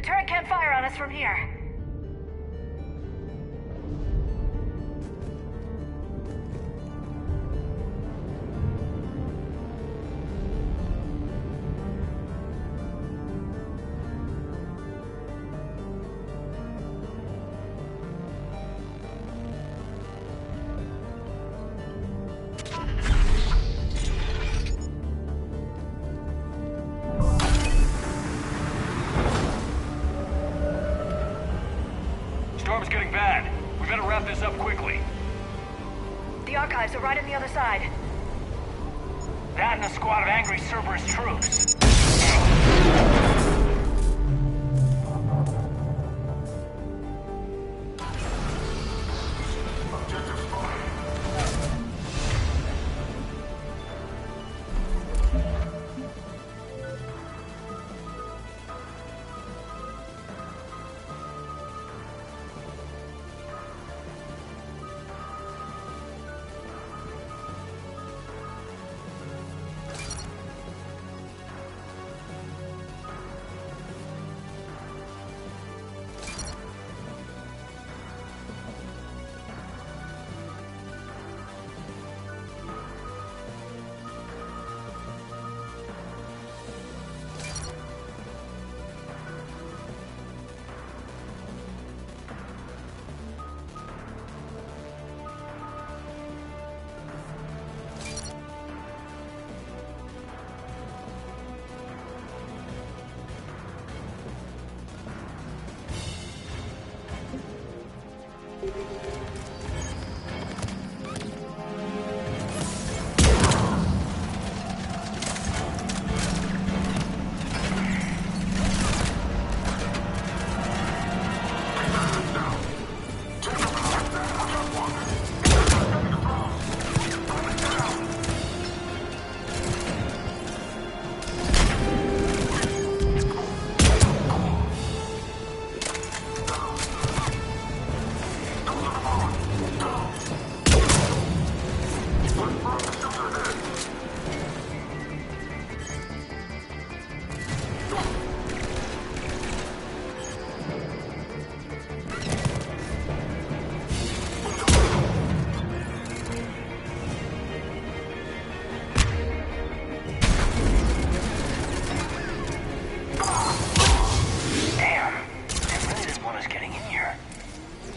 turret can't fire on us from here. Storm's getting bad. We better wrap this up quickly. The archives are right on the other side. That and a squad of angry Cerberus troops.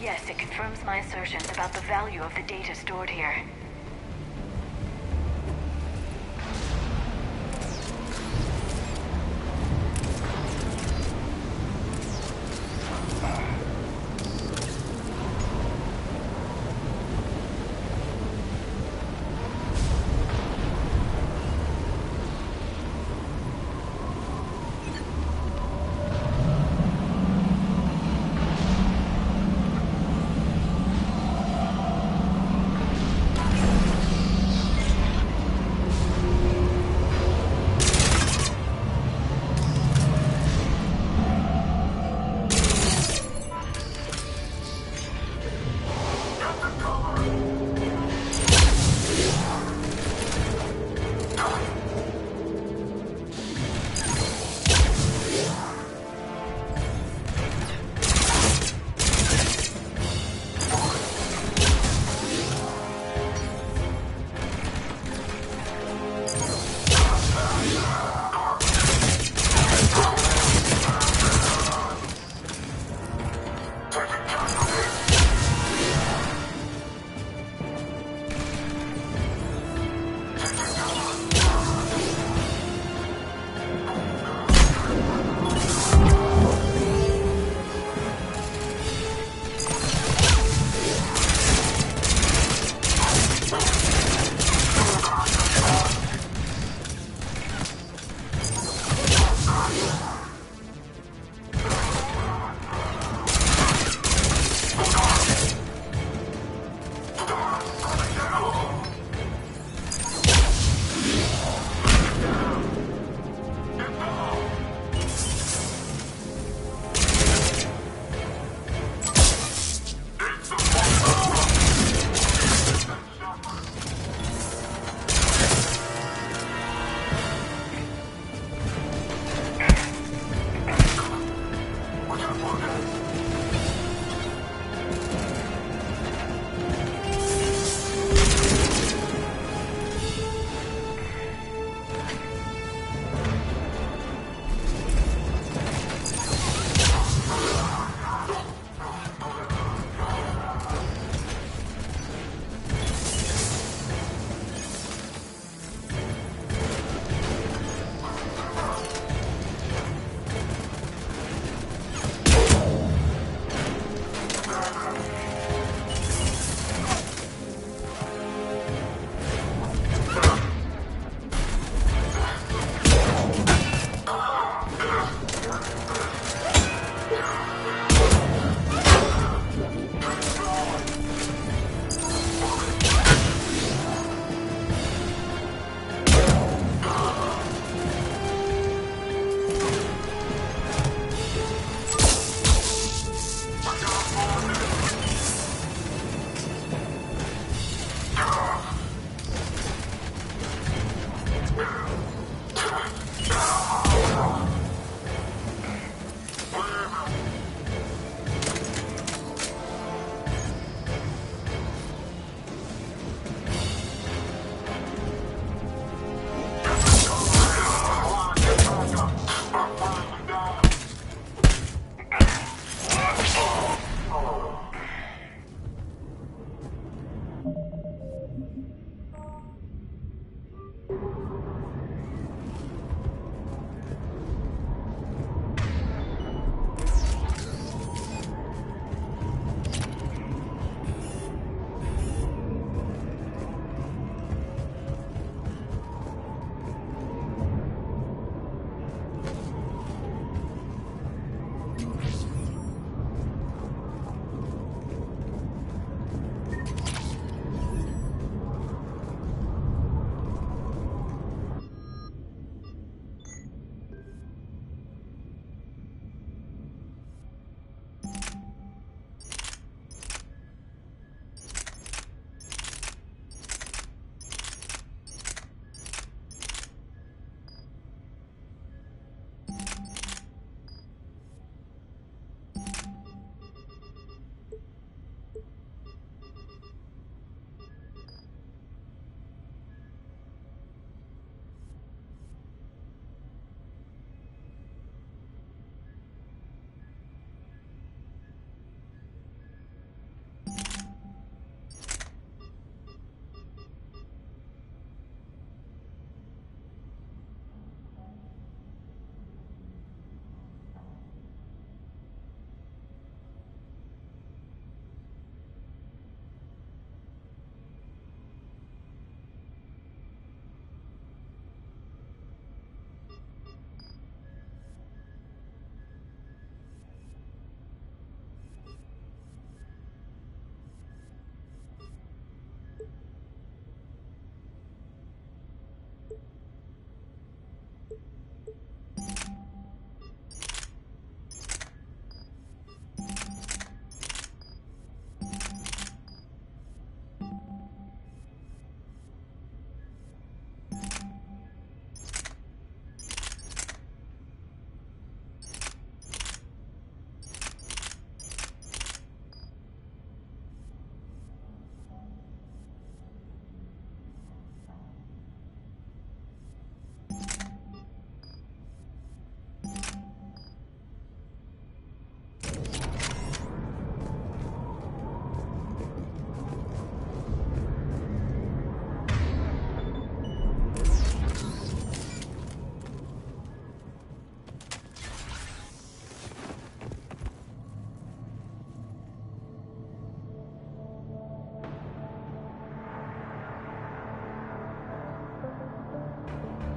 Yes, it confirms my assertions about the value of the data stored here.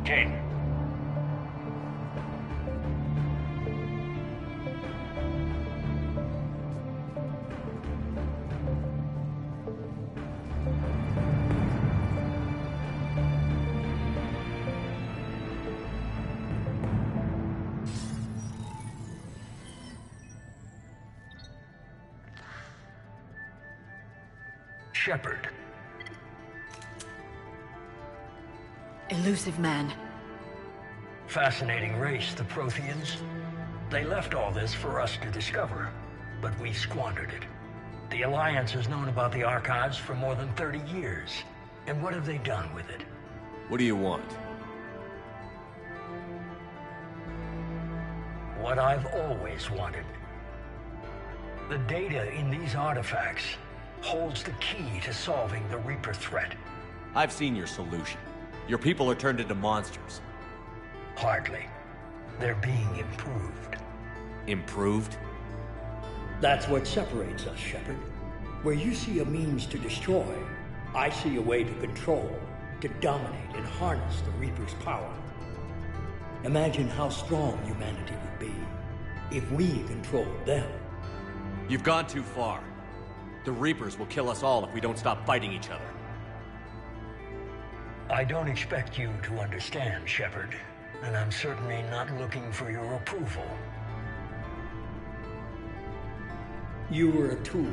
Kate. Shepard. Elusive man. Fascinating race, the Protheans. They left all this for us to discover, but we squandered it. The Alliance has known about the archives for more than 30 years. And what have they done with it? What do you want? What I've always wanted. The data in these artifacts holds the key to solving the Reaper threat. I've seen your solution. Your people are turned into monsters. Hardly. They're being improved. Improved? That's what separates us, Shepard. Where you see a means to destroy, I see a way to control, to dominate and harness the Reaper's power. Imagine how strong humanity would be if we controlled them. You've gone too far. The Reapers will kill us all if we don't stop fighting each other. I don't expect you to understand, Shepard, and I'm certainly not looking for your approval. You were a tool,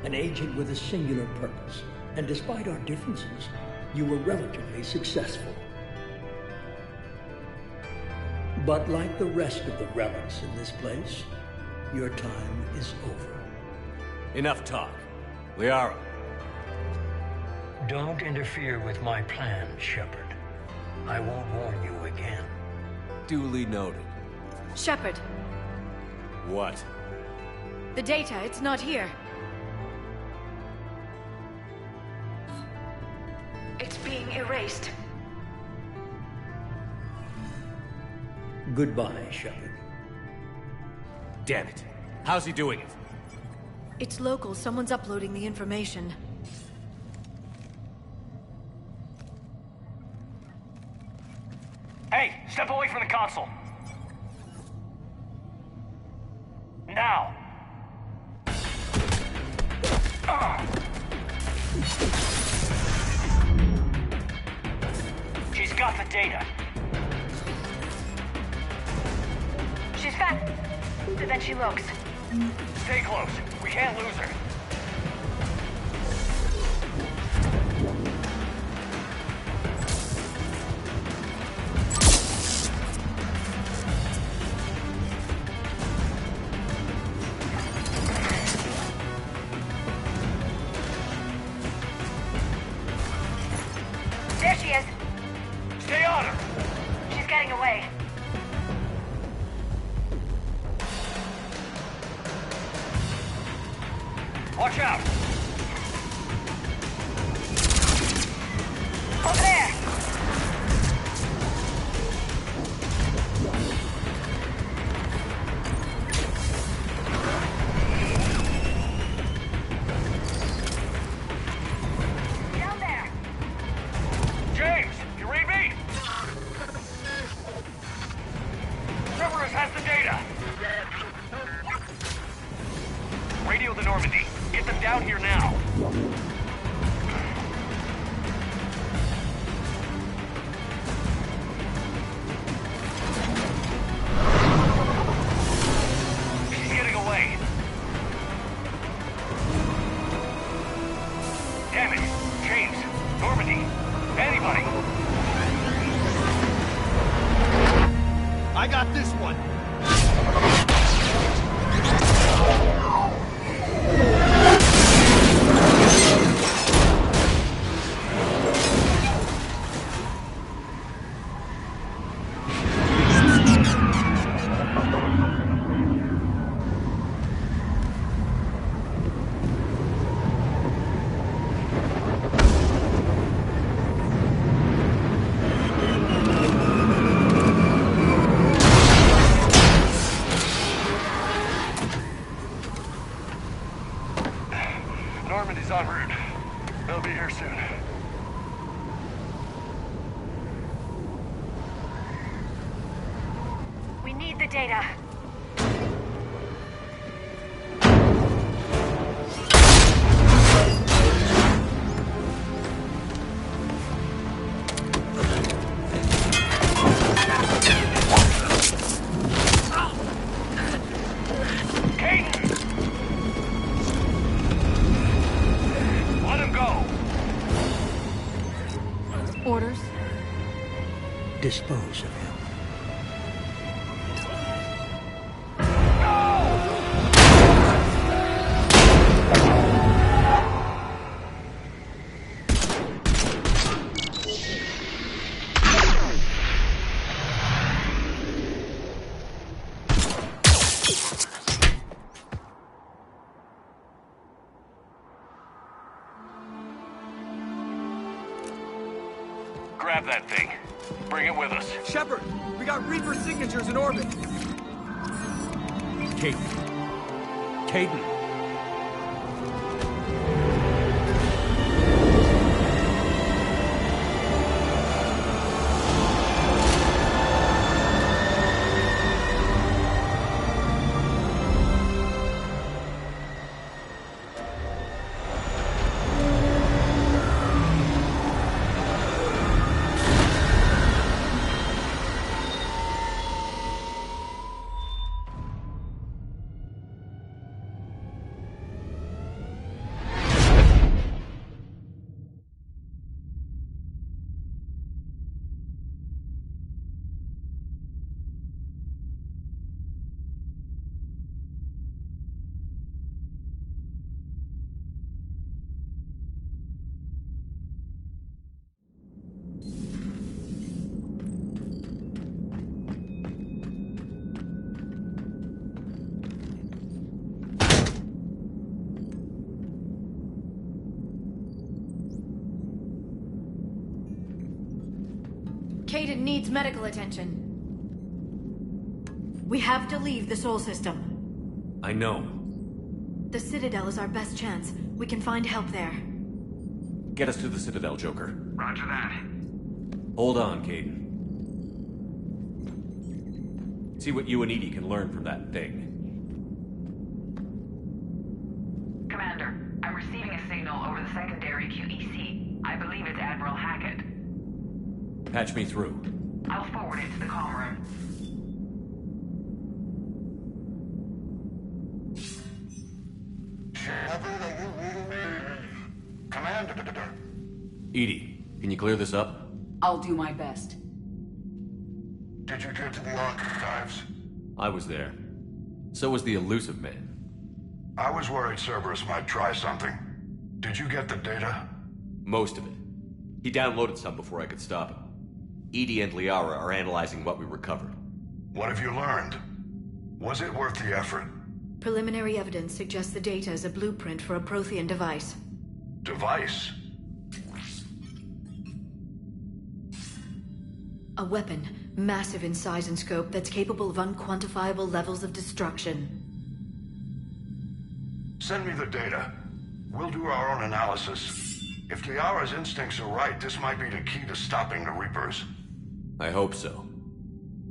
an agent with a singular purpose, and despite our differences, you were relatively successful. But like the rest of the relics in this place, your time is over. Enough talk. Liara. Don't interfere with my plan, Shepard. I won't warn you again. Duly noted. Shepard, What? the data, it's not here. It's being erased. Goodbye, Shepard. Damn it. How's he doing it? It's local, someone's uploading the information. Hey, step away from the console. Now. She's got the data. She's fat. But then she looks. Stay close. We can't lose her. There she is. Stay on her. She's getting away. Watch out. Over there. Down there. James, you read me? Cerberus has the data. Radio the Normandy. Get them down here now. She's getting away. Damn it. James, Normandy, anybody. I got this one. the data. Orders? Dispose of him. Grab that thing. Bring it with us. Shepard, we got Reaper signatures in orbit. Caden. Caden. Caden needs medical attention. We have to leave the Sol system. I know. The Citadel is our best chance. We can find help there. Get us to the Citadel, Joker. Roger that. Hold on, Caden. See what you and Edie can learn from that thing. Commander, I'm receiving a signal over the secondary QEC. I believe it's Admiral Hackett. Patch me through. I'll forward it to the comm room. Commander. Edie, can you clear this up? I'll do my best. Did you get to the archives? I was there. So was the elusive man. I was worried Cerberus might try something. Did you get the data? Most of it. He downloaded some before I could stop him. Edie and Liara are analyzing what we recovered. What have you learned? Was it worth the effort? Preliminary evidence suggests the data is a blueprint for a Prothean device. Device? A weapon, massive in size and scope, that's capable of unquantifiable levels of destruction. Send me the data. We'll do our own analysis. If Liara's instincts are right, this might be the key to stopping the Reapers. I hope so.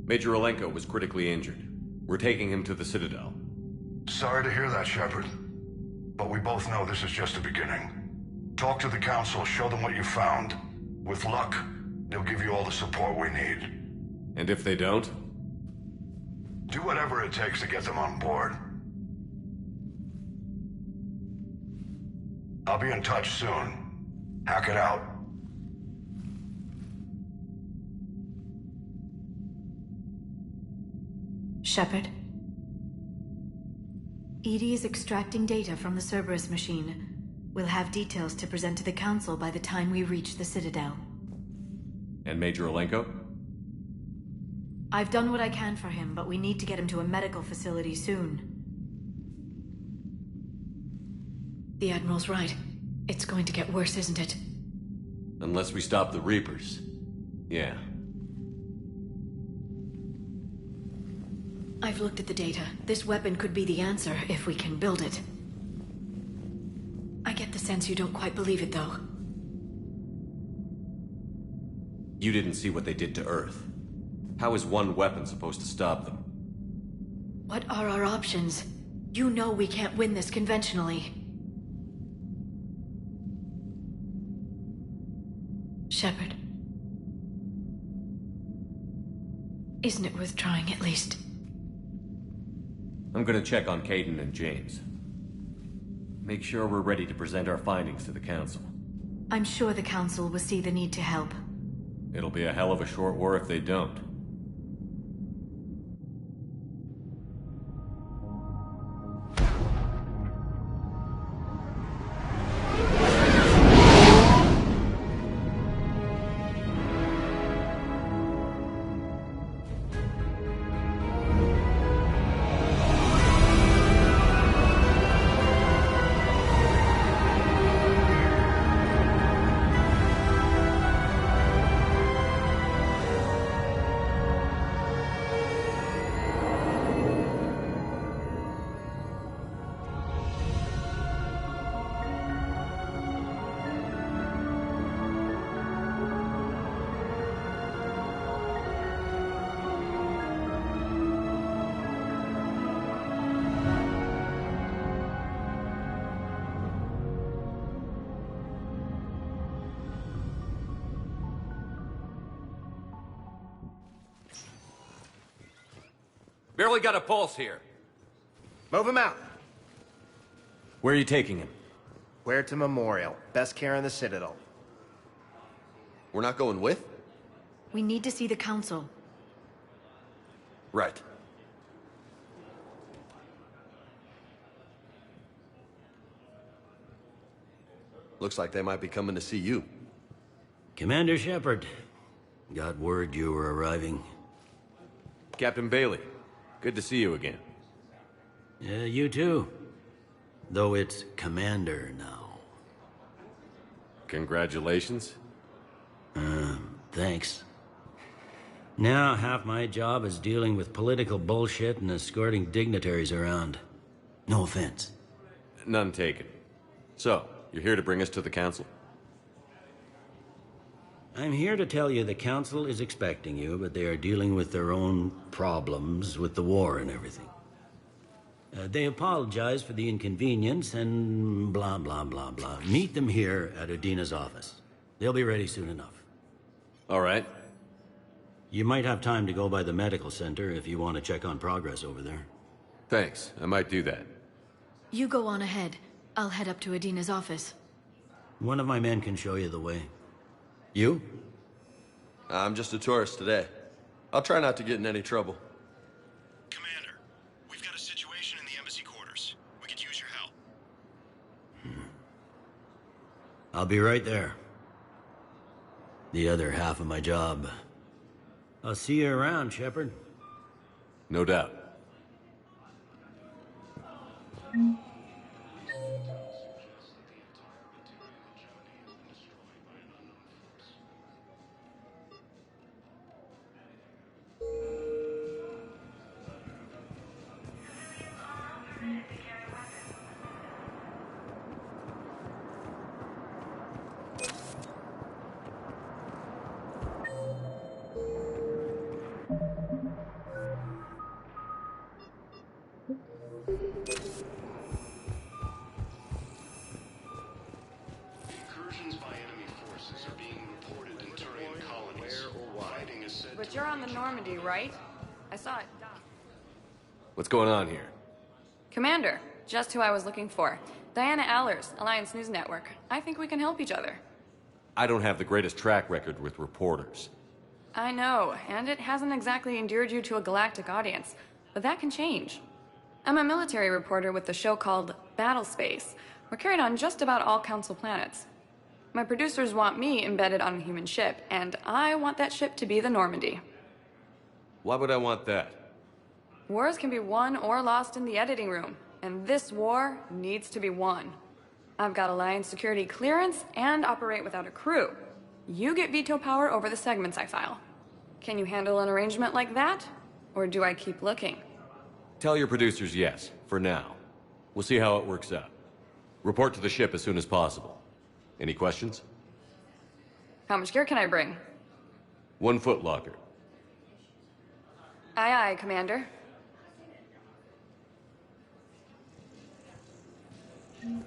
Major Olenko was critically injured. We're taking him to the Citadel. Sorry to hear that, Shepard. But we both know this is just the beginning. Talk to the Council, show them what you found. With luck, they'll give you all the support we need. And if they don't? Do whatever it takes to get them on board. I'll be in touch soon. Hack it out. Shepard? Edie is extracting data from the Cerberus machine. We'll have details to present to the Council by the time we reach the Citadel. And Major Olenko? I've done what I can for him, but we need to get him to a medical facility soon. The Admiral's right. It's going to get worse, isn't it? Unless we stop the Reapers. Yeah. I've looked at the data. This weapon could be the answer if we can build it. I get the sense you don't quite believe it, though. You didn't see what they did to Earth. How is one weapon supposed to stop them? What are our options? You know we can't win this conventionally. Shepard. Isn't it worth trying at least? I'm gonna check on Caden and James. Make sure we're ready to present our findings to the Council. I'm sure the Council will see the need to help. It'll be a hell of a short war if they don't. Barely got a pulse here. Move him out. Where are you taking him? Where to Memorial. Best care in the Citadel. We're not going with? We need to see the Council. Right. Looks like they might be coming to see you. Commander Shepard. Got word you were arriving. Captain Bailey, good to see you again. You too. Though it's Commander now. Congratulations. Thanks. Now half my job is dealing with political bullshit and escorting dignitaries around. No offense. None taken. So, you're here to bring us to the Council? I'm here to tell you the Council is expecting you, but they are dealing with their own problems with the war and everything. They apologize for the inconvenience and blah, blah, blah, blah. Meet them here at Udina's office. They'll be ready soon enough. All right. You might have time to go by the medical center if you want to check on progress over there. Thanks. I might do that. You go on ahead. I'll head up to Udina's office. One of my men can show you the way. You? I'm just a tourist today. I'll try not to get in any trouble. Commander, we've got a situation in the embassy quarters. We could use your help. I'll be right there. The other half of my job. I'll see you around, Shepard. No doubt. Incursions by enemy forces are being reported in Turian colonies. Fighting is said But you're on the Normandy, right? I saw it. What's going on here? Commander, just who I was looking for. Diana Allers, Alliance News Network. I think we can help each other. I don't have the greatest track record with reporters. I know, and it hasn't exactly endeared you to a galactic audience. But that can change. I'm a military reporter with the show called Battle Space. We're carried on just about all Council planets. My producers want me embedded on a human ship, and I want that ship to be the Normandy. Why would I want that? Wars can be won or lost in the editing room, and this war needs to be won. I've got Alliance security clearance and operate without a crew. You get veto power over the segments I file. Can you handle an arrangement like that? Or do I keep looking? Tell your producers yes, for now. We'll see how it works out. Report to the ship as soon as possible. Any questions? How much gear can I bring? 1 foot locker. Aye, aye, Commander. Ilium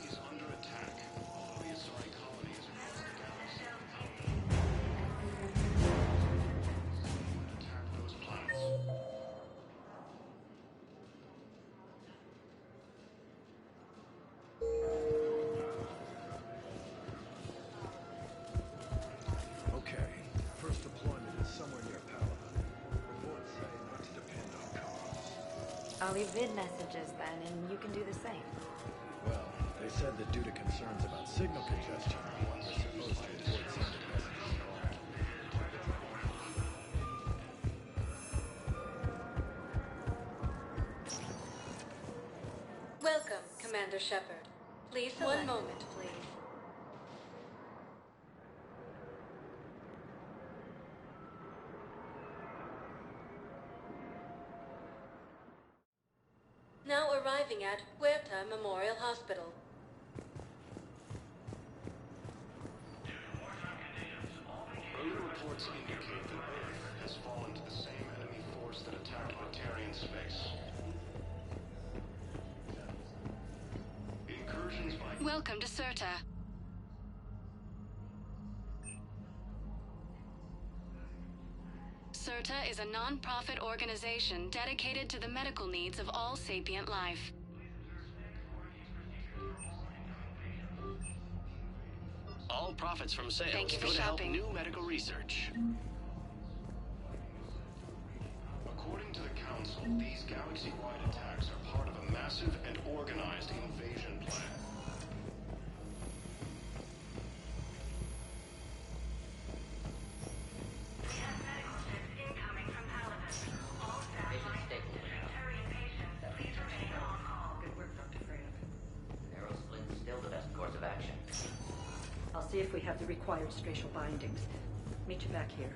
is under attack. The Asari colony is across the galaxy. Attack those planets. Okay, first deployment is somewhere near Paladin. Reports say not to depend on comms. I'll leave vid messages then, and you can do the same. Well, they said that due to concerns about signal congestion, we're supposed to avoid sending messages at all. Welcome, Commander Shepard. Please, one moment, please. Now arriving at Huerta Memorial Hospital. Early reports indicate that Earth has fallen to the same enemy force that attacked Prothean space. Incursions by... Welcome to Serta. Serta is a non-profit organization dedicated to the medical needs of all sapient life. All profits from sales Thank you for go to help shopping. new medical research. According to the Council, these galaxy-wide attacks are part of a massive and organized invasion plan. I'll see if we have the required spatial bindings. Meet you back here.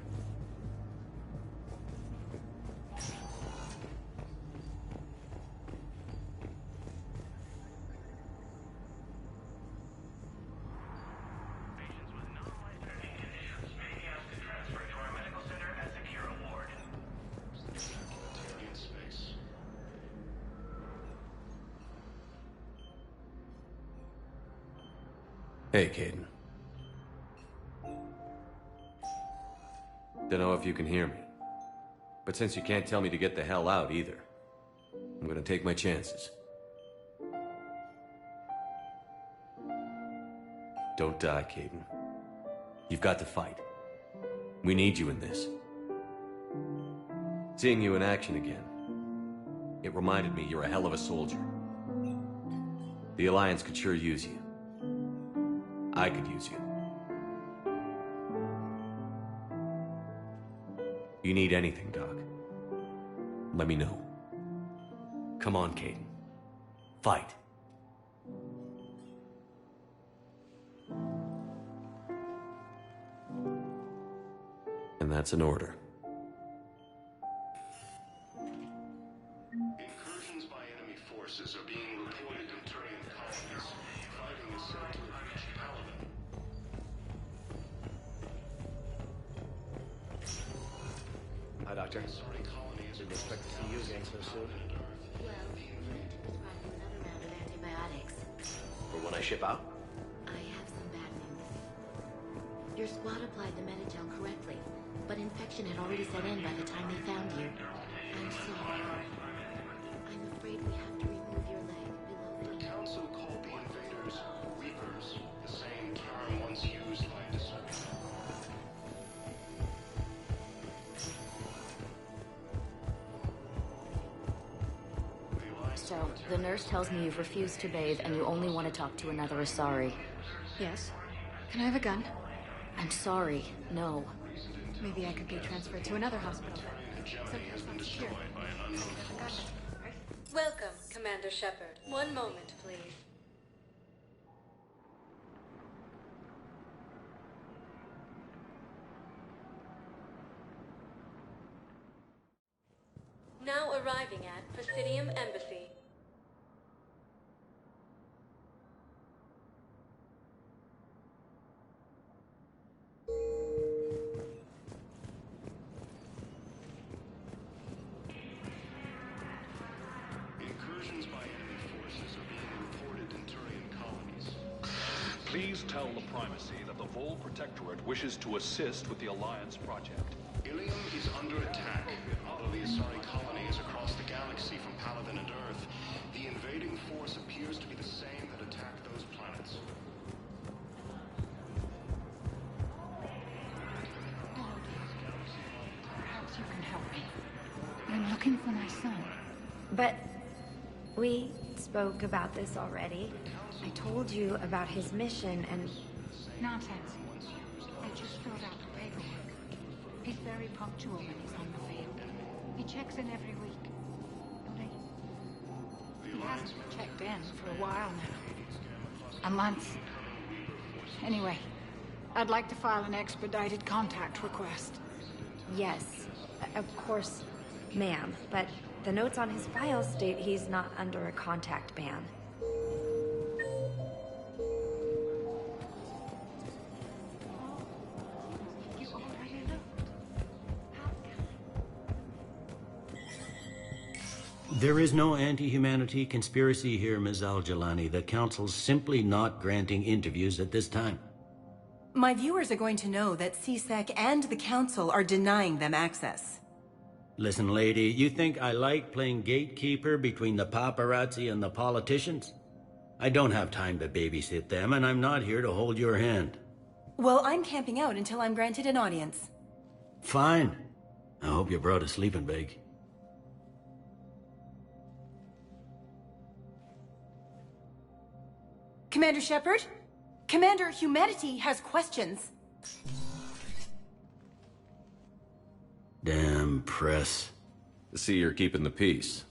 Hey, Caden. Don't know if you can hear me. But since you can't tell me to get the hell out either, I'm gonna take my chances. Don't die, Caden. You've got to fight. We need you in this. Seeing you in action again, it reminded me you're a hell of a soldier. The Alliance could sure use you. I could use you. You need anything, Doc, let me know. Come on, Caden. Fight. And that's an order. Incursions by enemy forces are being reported in Turian colonies. Fighting is said to have reached Paladin. Hi, Doctor. Didn't expect to see you again so soon. Well, you need to prescribe you another round of antibiotics. For when I ship out? I have some bad news. Your squad applied the Metagel correctly, but infection had already set in by the time they found you. I'm sorry. I'm afraid we have to remove your leg below the knee. The Council called the invaders Reapers, the same term once used by Discipline. So, the nurse tells me you've refused to bathe and you only want to talk to another Asari. Yes. Can I have a gun? I'm sorry, no. Maybe I could be transferred to another hospital. Hegemony has been destroyed by an unknown force. Welcome, Commander Shepard. One moment, please. Now arriving at Prothean Embassy. Incursions by enemy forces are being reported in tell the Primacy that the Vol Protectorate wishes to assist with the Alliance project. Ilium is under attack. Although the Asari colony is across the galaxy from Paladin and Earth, the invading force appears to be the same that attacked those planets. Perhaps you can help me. I'm looking for my son. But we spoke about this already. I told you about his mission and... Nonsense. I just filled out the paperwork. He's very punctual when he's on the field. He checks in every week. He hasn't checked in for a while now. A month. Anyway, I'd like to file an expedited contact request. Yes, of course, ma'am. But the notes on his file state he's not under a contact ban. There is no anti-humanity conspiracy here, Ms. Al-Jalani. The Council's simply not granting interviews at this time. My viewers are going to know that CSEC and the Council are denying them access. Listen, lady, you think I like playing gatekeeper between the paparazzi and the politicians? I don't have time to babysit them, and I'm not here to hold your hand. Well, I'm camping out until I'm granted an audience. Fine. I hope you brought a sleeping bag. Commander Shepard? Commander, humanity has questions. Damn press. I see you're keeping the peace.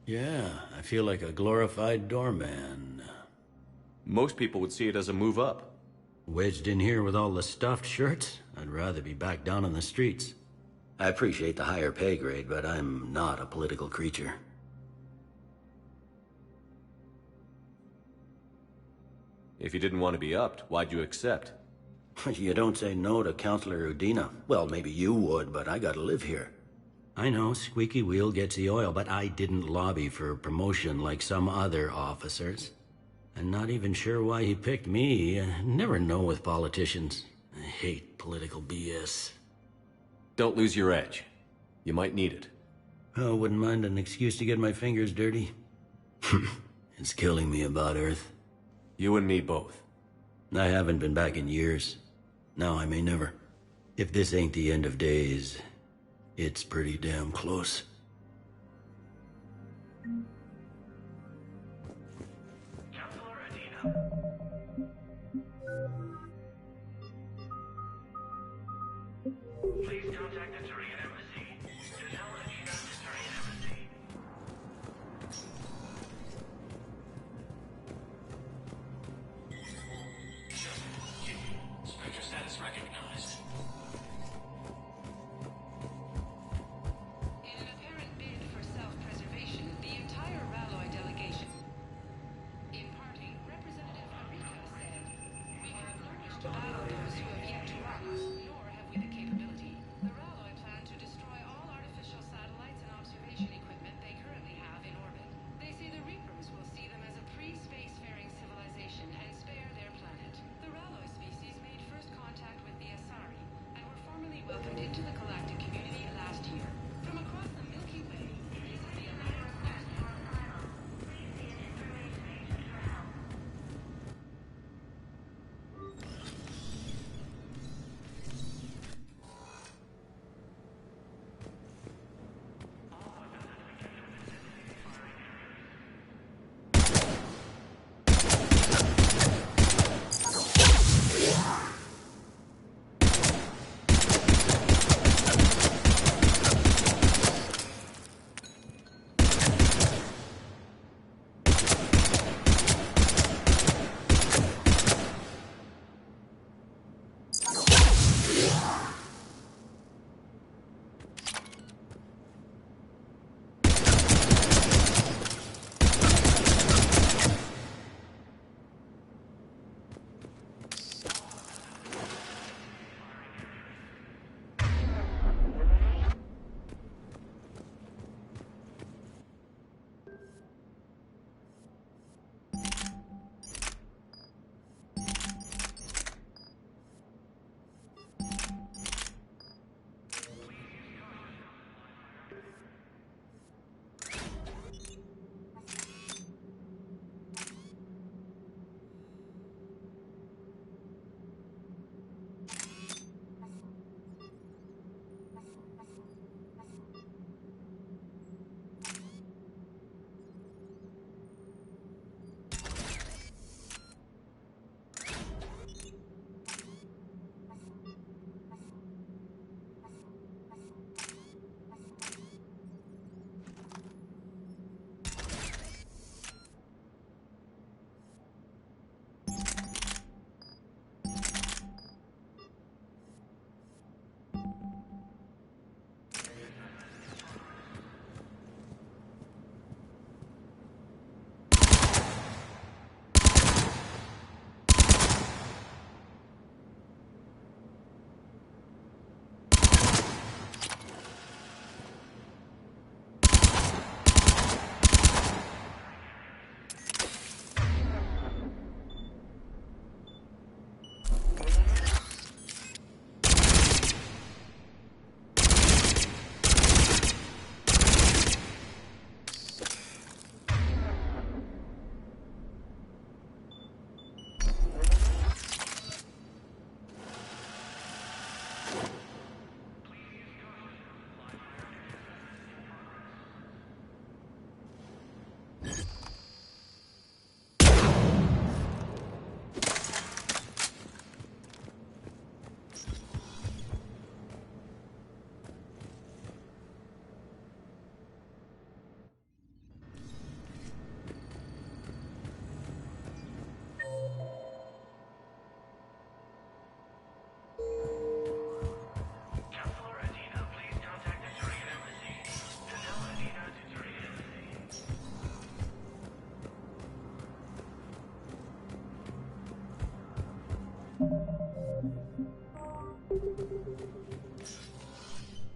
Yeah, I feel like a glorified doorman. Most people would see it as a move up. Wedged in here with all the stuffed shirts? I'd rather be back down on the streets. I appreciate the higher pay grade, but I'm not a political creature. If you didn't want to be upped, why'd you accept? You don't say no to Counselor Udina. Well, maybe you would, but I gotta live here. I know, squeaky wheel gets the oil, but I didn't lobby for promotion like some other officers. I'm not even sure why he picked me. I never know with politicians. I hate political BS. Don't lose your edge. You might need it. Oh, wouldn't mind an excuse to get my fingers dirty. It's killing me about Earth. You and me both. I haven't been back in years. Now I may never. If this ain't the end of days, it's pretty damn close. Please contact the Turian Embassy. To tell Adina the Turian Embassy. Spectre status recognized. In an apparent bid for self-preservation, the entire Ralloy delegation. In parting, Representative Arika said, "We have no wish to battle those who have yet to rise, nor have we the capability. The Ralloy plan to destroy all artificial satellites and observation equipment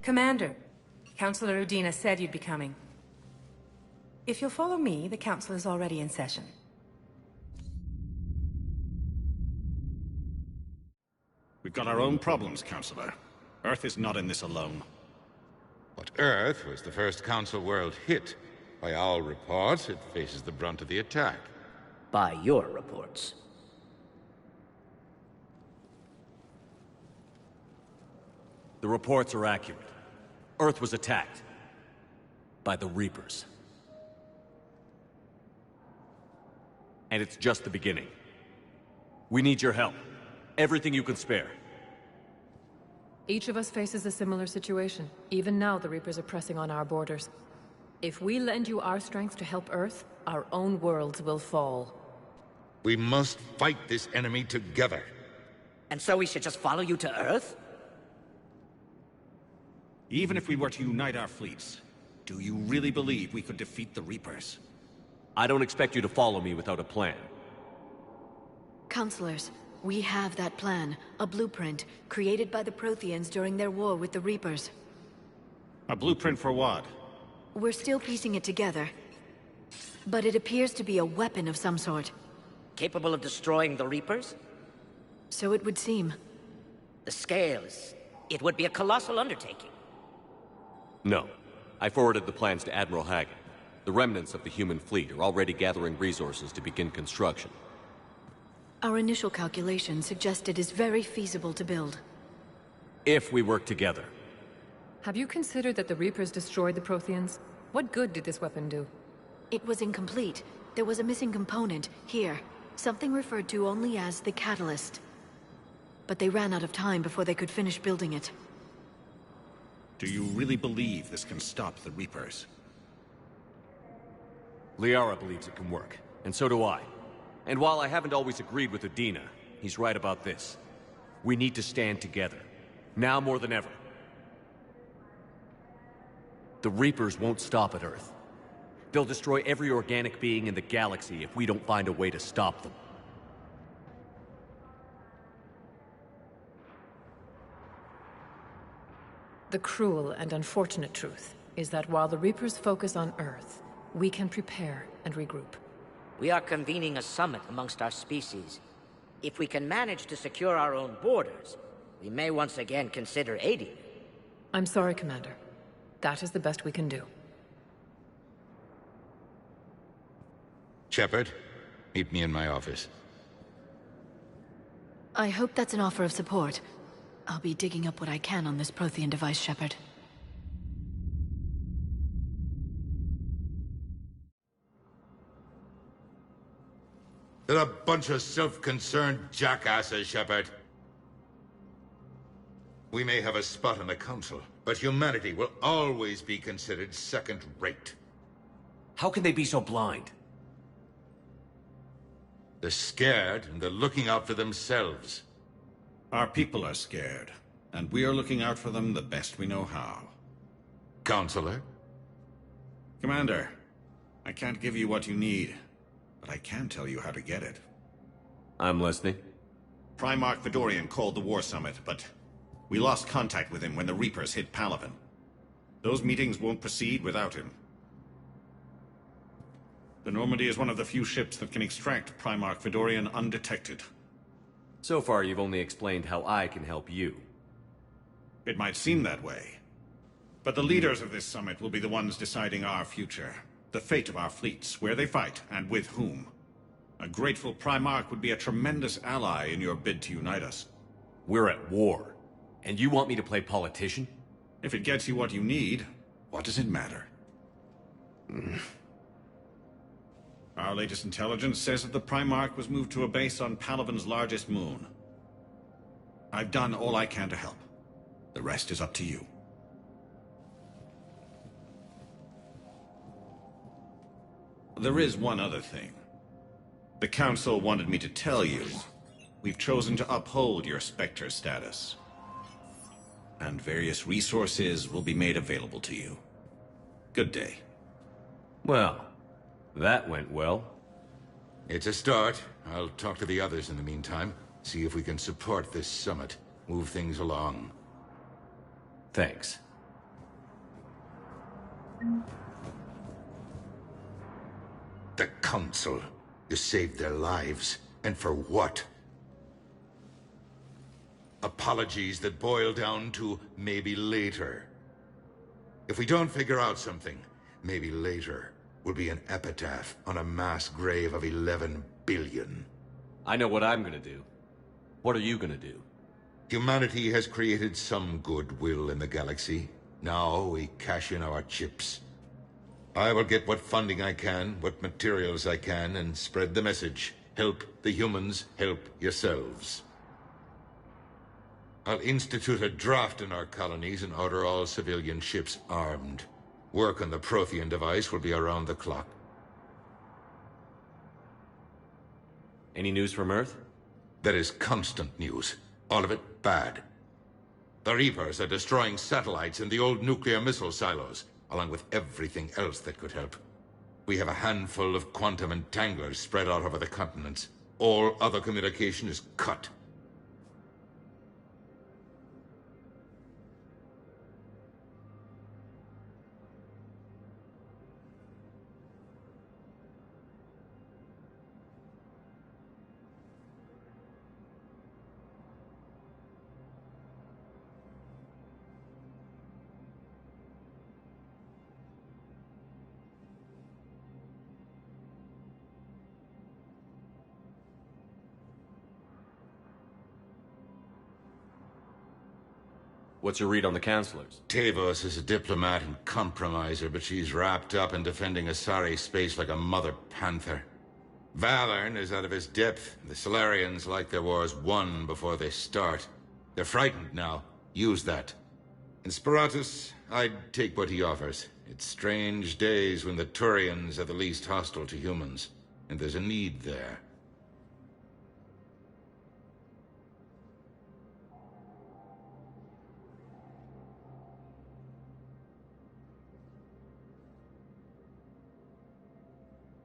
Commander, Councilor Udina said you'd be coming. If you'll follow me, the council is already in session. We've got our own problems, Councilor. Earth is not in this alone. But Earth was the first Council world hit. By all reports, it faces the brunt of the attack. By your reports. The reports are accurate. Earth was attacked. By the Reapers. And it's just the beginning. We need your help. Everything you can spare. Each of us faces a similar situation. Even now, the Reapers are pressing on our borders. If we lend you our strength to help Earth, our own worlds will fall. We must fight this enemy together. And so we should just follow you to Earth? Even if we were to unite our fleets, do you really believe we could defeat the Reapers? I don't expect you to follow me without a plan. Counselors, we have that plan. A blueprint, created by the Protheans during their war with the Reapers. A blueprint for what? We're still piecing it together. But it appears to be a weapon of some sort. Capable of destroying the Reapers? So it would seem. The scale is... it would be a colossal undertaking. No. I forwarded the plans to Admiral Hagen. The remnants of the human fleet are already gathering resources to begin construction. Our initial calculations suggest it is very feasible to build. If we work together. Have you considered that the Reapers destroyed the Protheans? What good did this weapon do? It was incomplete. There was a missing component, here. Something referred to only as the catalyst. But they ran out of time before they could finish building it. Do you really believe this can stop the Reapers? Liara believes it can work, and so do I. And while I haven't always agreed with Udina, he's right about this. We need to stand together. Now more than ever. The Reapers won't stop at Earth. They'll destroy every organic being in the galaxy if we don't find a way to stop them. The cruel and unfortunate truth is that while the Reapers focus on Earth, we can prepare and regroup. We are convening a summit amongst our species. If we can manage to secure our own borders, we may once again consider aiding. I'm sorry, Commander. That is the best we can do. Shepard, meet me in my office. I hope that's an offer of support. I'll be digging up what I can on this Prothean device, Shepard. They're a bunch of self-concerned jackasses, Shepard. We may have a spot on the Council, but humanity will always be considered second-rate. How can they be so blind? They're scared, and they're looking out for themselves. Our people are scared, and we are looking out for them the best we know how. Counselor? Commander, I can't give you what you need, but I can tell you how to get it. I'm listening. Primarch Fedorian called the War Summit, but we lost contact with him when the Reapers hit Palaven. Those meetings won't proceed without him. The Normandy is one of the few ships that can extract Primarch Fedorian undetected. So far, you've only explained how I can help you. It might seem that way. But the leaders of this summit will be the ones deciding our future. The fate of our fleets, where they fight, and with whom. A grateful Primarch would be a tremendous ally in your bid to unite us. We're at war. And you want me to play politician? If it gets you what you need, what does it matter? Our latest intelligence says that the Primarch was moved to a base on Palaven's largest moon. I've done all I can to help. The rest is up to you. There is one other thing. The Council wanted me to tell you. We've chosen to uphold your Spectre status. And various resources will be made available to you. Good day. Well, that went well. It's a start. I'll talk to the others in the meantime. See if we can support this summit. Move things along. Thanks. The Council. You saved their lives. And for what? Apologies that boil down to maybe later. If we don't figure out something, maybe later will be an epitaph on a mass grave of 11 billion. I know what I'm gonna do. What are you gonna do? Humanity has created some goodwill in the galaxy. Now we cash in our chips. I will get what funding I can, what materials I can, and spread the message. Help the humans, help yourselves. I'll institute a draft in our colonies and order all civilian ships armed. Work on the Prothean device will be around the clock. Any news from Earth? There is constant news. All of it bad. The Reapers are destroying satellites and the old nuclear missile silos, along with everything else that could help. We have a handful of quantum entanglers spread out over the continents. All other communication is cut. What's your read on the Councilors? Tavos is a diplomat and compromiser, but she's wrapped up in defending Asari space like a mother panther. Valern is out of his depth. The Solarians like their wars won before they start. They're frightened now. Use that. In Sparatus, I'd take what he offers. It's strange days when the Turians are the least hostile to humans, and there's a need there.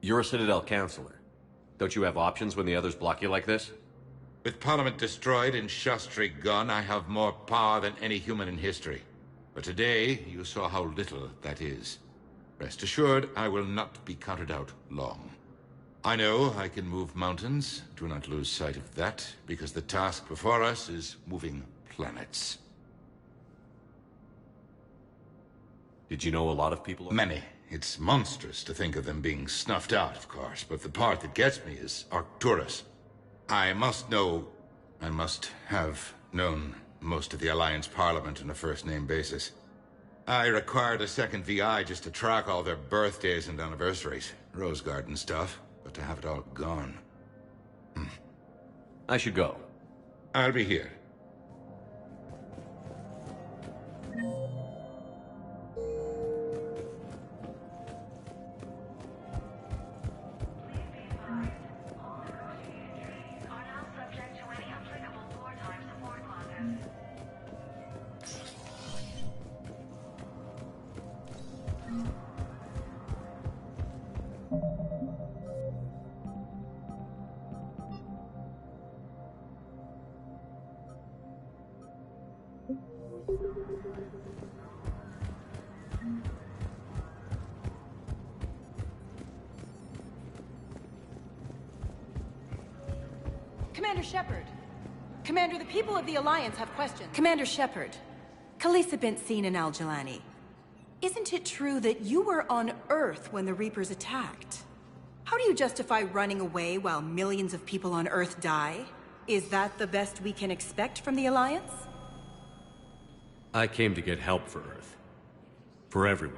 You're a Citadel Councilor. Don't you have options when the others block you like this? With Parliament destroyed and Shastri gone, I have more power than any human in history. But today, you saw how little that is. Rest assured, I will not be counted out long. I know I can move mountains. Do not lose sight of that, because the task before us is moving planets. Did you know a lot of people? Many. It's monstrous to think of them being snuffed out, of course, but the part that gets me is Arcturus. I must have known most of the Alliance Parliament on a first-name basis. I required a second VI just to track all their birthdays and anniversaries. Rose Garden stuff, but to have it all gone. I should go. I'll be here. Commander Shepard. Commander, the people of the Alliance have questions. Commander Shepard. Khalisah bint Sin and Al-Jalani. Isn't it true that you were on Earth when the Reapers attacked? How do you justify running away while millions of people on Earth die? Is that the best we can expect from the Alliance? I came to get help for Earth. For everyone.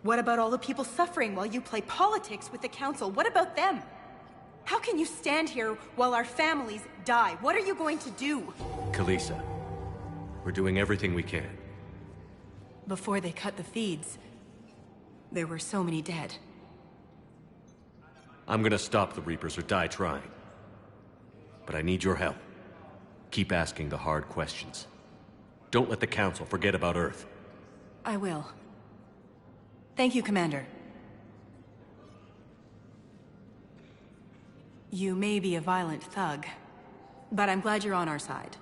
What about all the people suffering while you play politics with the Council? What about them? How can you stand here while our families die? What are you going to do? Khalisah, we're doing everything we can. Before they cut the feeds, there were so many dead. I'm gonna stop the Reapers or die trying. But I need your help. Keep asking the hard questions. Don't let the Council forget about Earth. I will. Thank you, Commander. You may be a violent thug, but I'm glad you're on our side.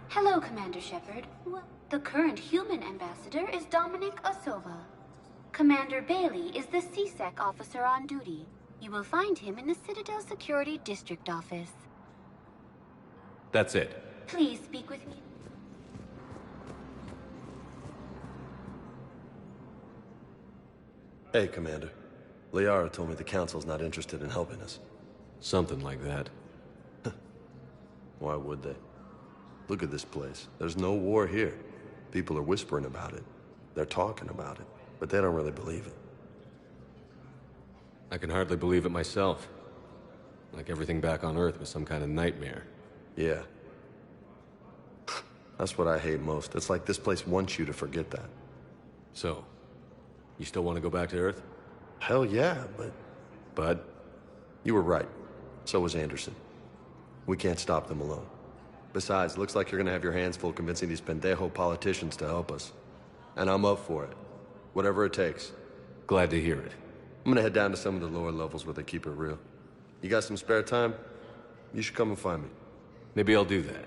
Hello, Commander Shepard. The current human ambassador is Dominic Osova. Commander Bailey is the CSEC officer on duty. You will find him in the Citadel Security District office. That's it. Please speak with me. Hey, Commander. Liara told me the Council's not interested in helping us. Something like that. Why would they? Look at this place. There's no war here. People are whispering about it. They're talking about it, but they don't really believe it. I can hardly believe it myself. Like everything back on Earth was some kind of nightmare. Yeah. That's what I hate most. It's like this place wants you to forget that. So, you still want to go back to Earth? Hell yeah, but... But? You were right. So was Anderson. We can't stop them alone. Besides, looks like you're gonna have your hands full convincing these pendejo politicians to help us. And I'm up for it. Whatever it takes. Glad to hear it. I'm gonna head down to some of the lower levels where they keep it real. You got some spare time? You should come and find me. Maybe I'll do that.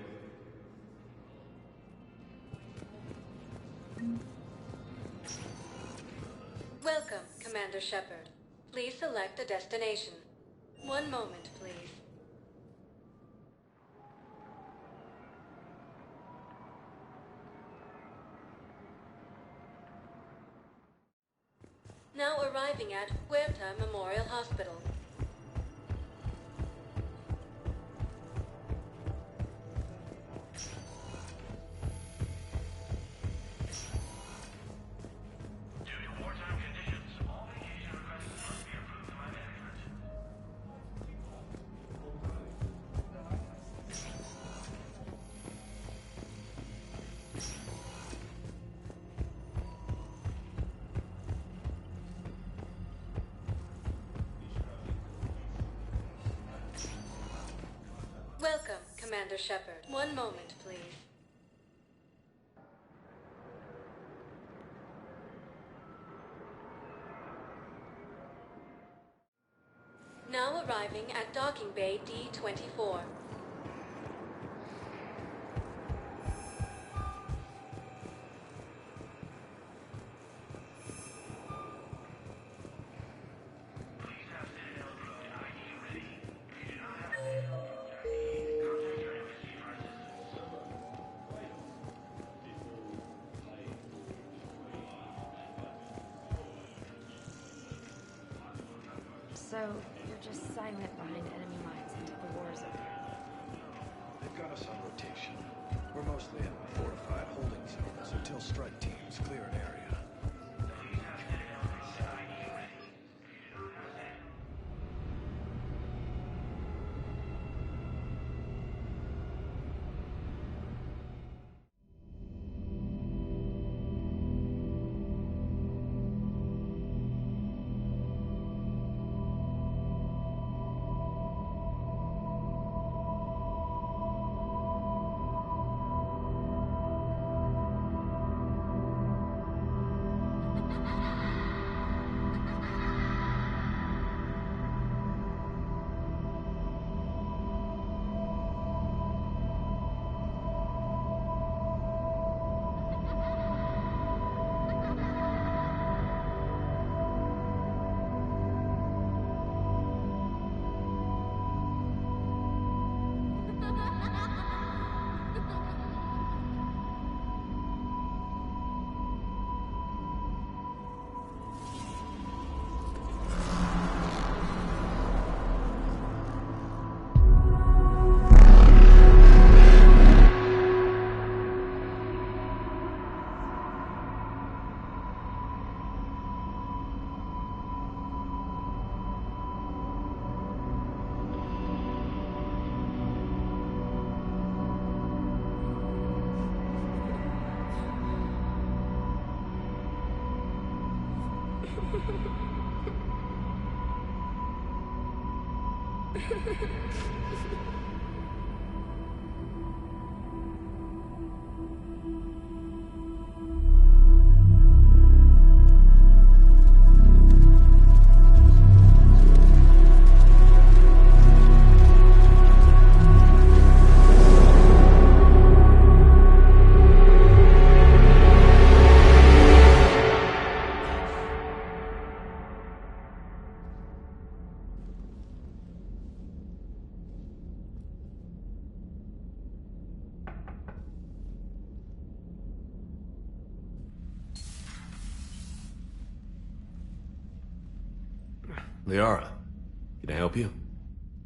Welcome, Commander Shepard. Please select a destination. One moment, please. Now arriving at Huerta Memorial Hospital. Welcome, Commander Shepard. One moment, please. Now arriving at Docking Bay D-24. So, you're just silent behind enemy lines until the war is over. They've got us on rotation. We're mostly in fortified holding zones until strike teams clear an area. Liara, can I help you?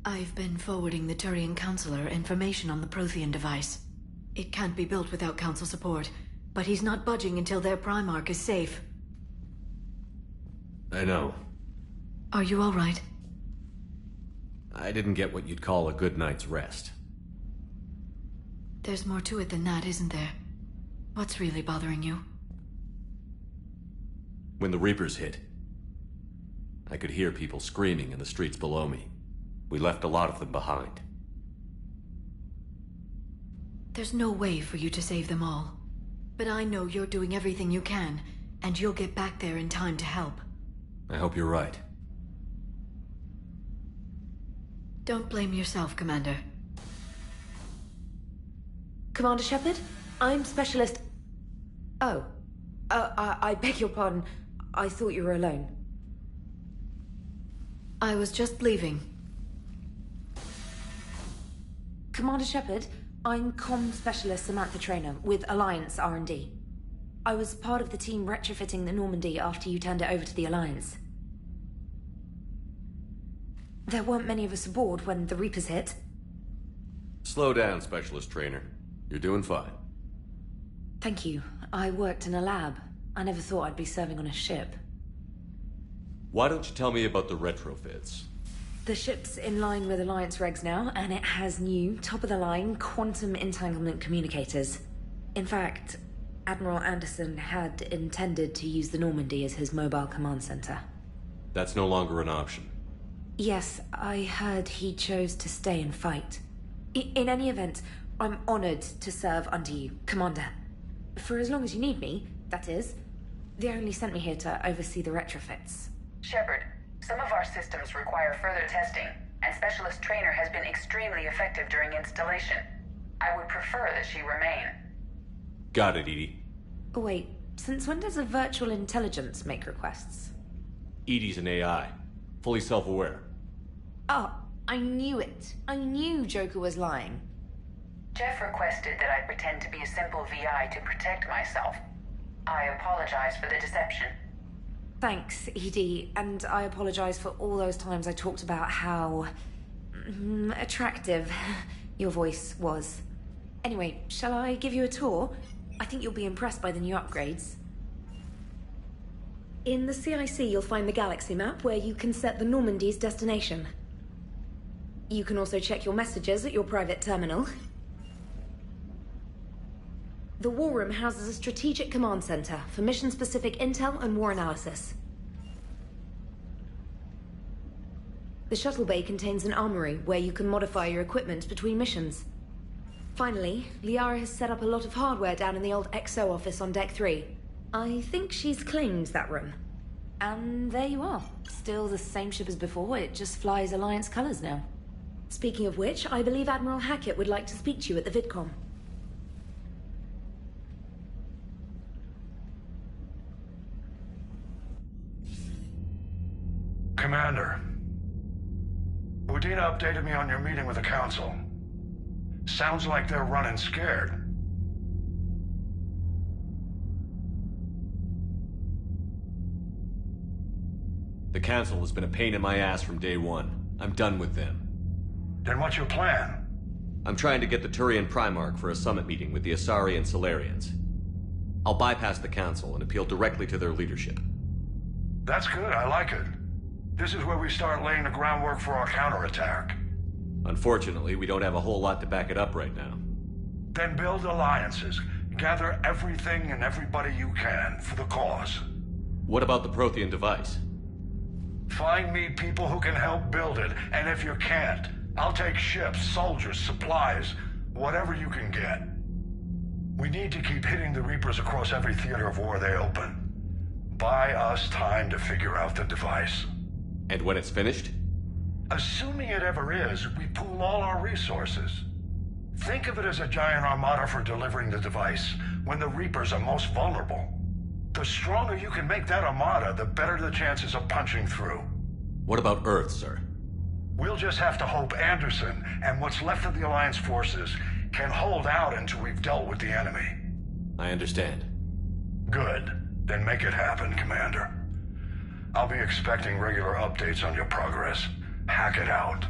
I've been forwarding the Turian Counselor information on the Prothean device. It can't be built without Council support, but he's not budging until their Primarch is safe. I know. Are you all right? I didn't get what you'd call a good night's rest. There's more to it than that, isn't there? What's really bothering you? When the Reapers hit, I could hear people screaming in the streets below me. We left a lot of them behind. There's no way for you to save them all. But I know you're doing everything you can, and you'll get back there in time to help. I hope you're right. Don't blame yourself, Commander. Commander Shepard? I'm Specialist... Oh. I beg your pardon. I thought you were alone. I was just leaving. Commander Shepard, I'm Comm Specialist Samantha Traynor with Alliance R&D. I was part of the team retrofitting the Normandy after you turned it over to the Alliance. There weren't many of us aboard when the Reapers hit. Slow down, Specialist Trainer. You're doing fine. Thank you. I worked in a lab. I never thought I'd be serving on a ship. Why don't you tell me about the retrofits? The ship's in line with Alliance regs now, and it has new, top-of-the-line, quantum entanglement communicators. In fact, Admiral Anderson had intended to use the Normandy as his mobile command center. That's no longer an option. Yes, I heard he chose to stay and fight. In any event, I'm honored to serve under you, Commander. For as long as you need me, that is. They only sent me here to oversee the retrofits. Shepard, some of our systems require further testing, and Specialist Trainer has been extremely effective during installation. I would prefer that she remain. Got it, EDI. Wait, since when does a virtual intelligence make requests? EDI's an AI. Fully self-aware. Oh, I knew it. I knew Joker was lying. Jeff requested that I pretend to be a simple VI to protect myself. I apologize for the deception. Thanks, ED, and I apologize for all those times I talked about how... attractive your voice was. Anyway, shall I give you a tour? I think you'll be impressed by the new upgrades. In the CIC, you'll find the galaxy map where you can set the Normandy's destination. You can also check your messages at your private terminal. The War Room houses a strategic command center for mission-specific intel and war analysis. The shuttle bay contains an armory where you can modify your equipment between missions. Finally, Liara has set up a lot of hardware down in the old XO office on Deck 3. I think she's claimed that room. And there you are. Still the same ship as before, it just flies Alliance colors now. Speaking of which, I believe Admiral Hackett would like to speak to you at the VidCom. Commander, Udina updated me on your meeting with the Council. Sounds like they're running scared. The Council has been a pain in my ass from day one. I'm done with them. Then what's your plan? I'm trying to get the Turian Primarch for a summit meeting with the Asari and Solarians. I'll bypass the Council and appeal directly to their leadership. That's good, I like it. This is where we start laying the groundwork for our counterattack. Unfortunately, we don't have a whole lot to back it up right now. Then build alliances. Gather everything and everybody you can for the cause. What about the Prothean device? Find me people who can help build it, and if you can't, I'll take ships, soldiers, supplies, whatever you can get. We need to keep hitting the Reapers across every theater of war they open. Buy us time to figure out the device. And when it's finished? Assuming it ever is, we pool all our resources. Think of it as a giant armada for delivering the device when the Reapers are most vulnerable. The stronger you can make that armada, the better the chances of punching through. What about Earth, sir? We'll just have to hope Anderson and what's left of the Alliance forces can hold out until we've dealt with the enemy. I understand. Good. Then make it happen, Commander. I'll be expecting regular updates on your progress. Hack it out.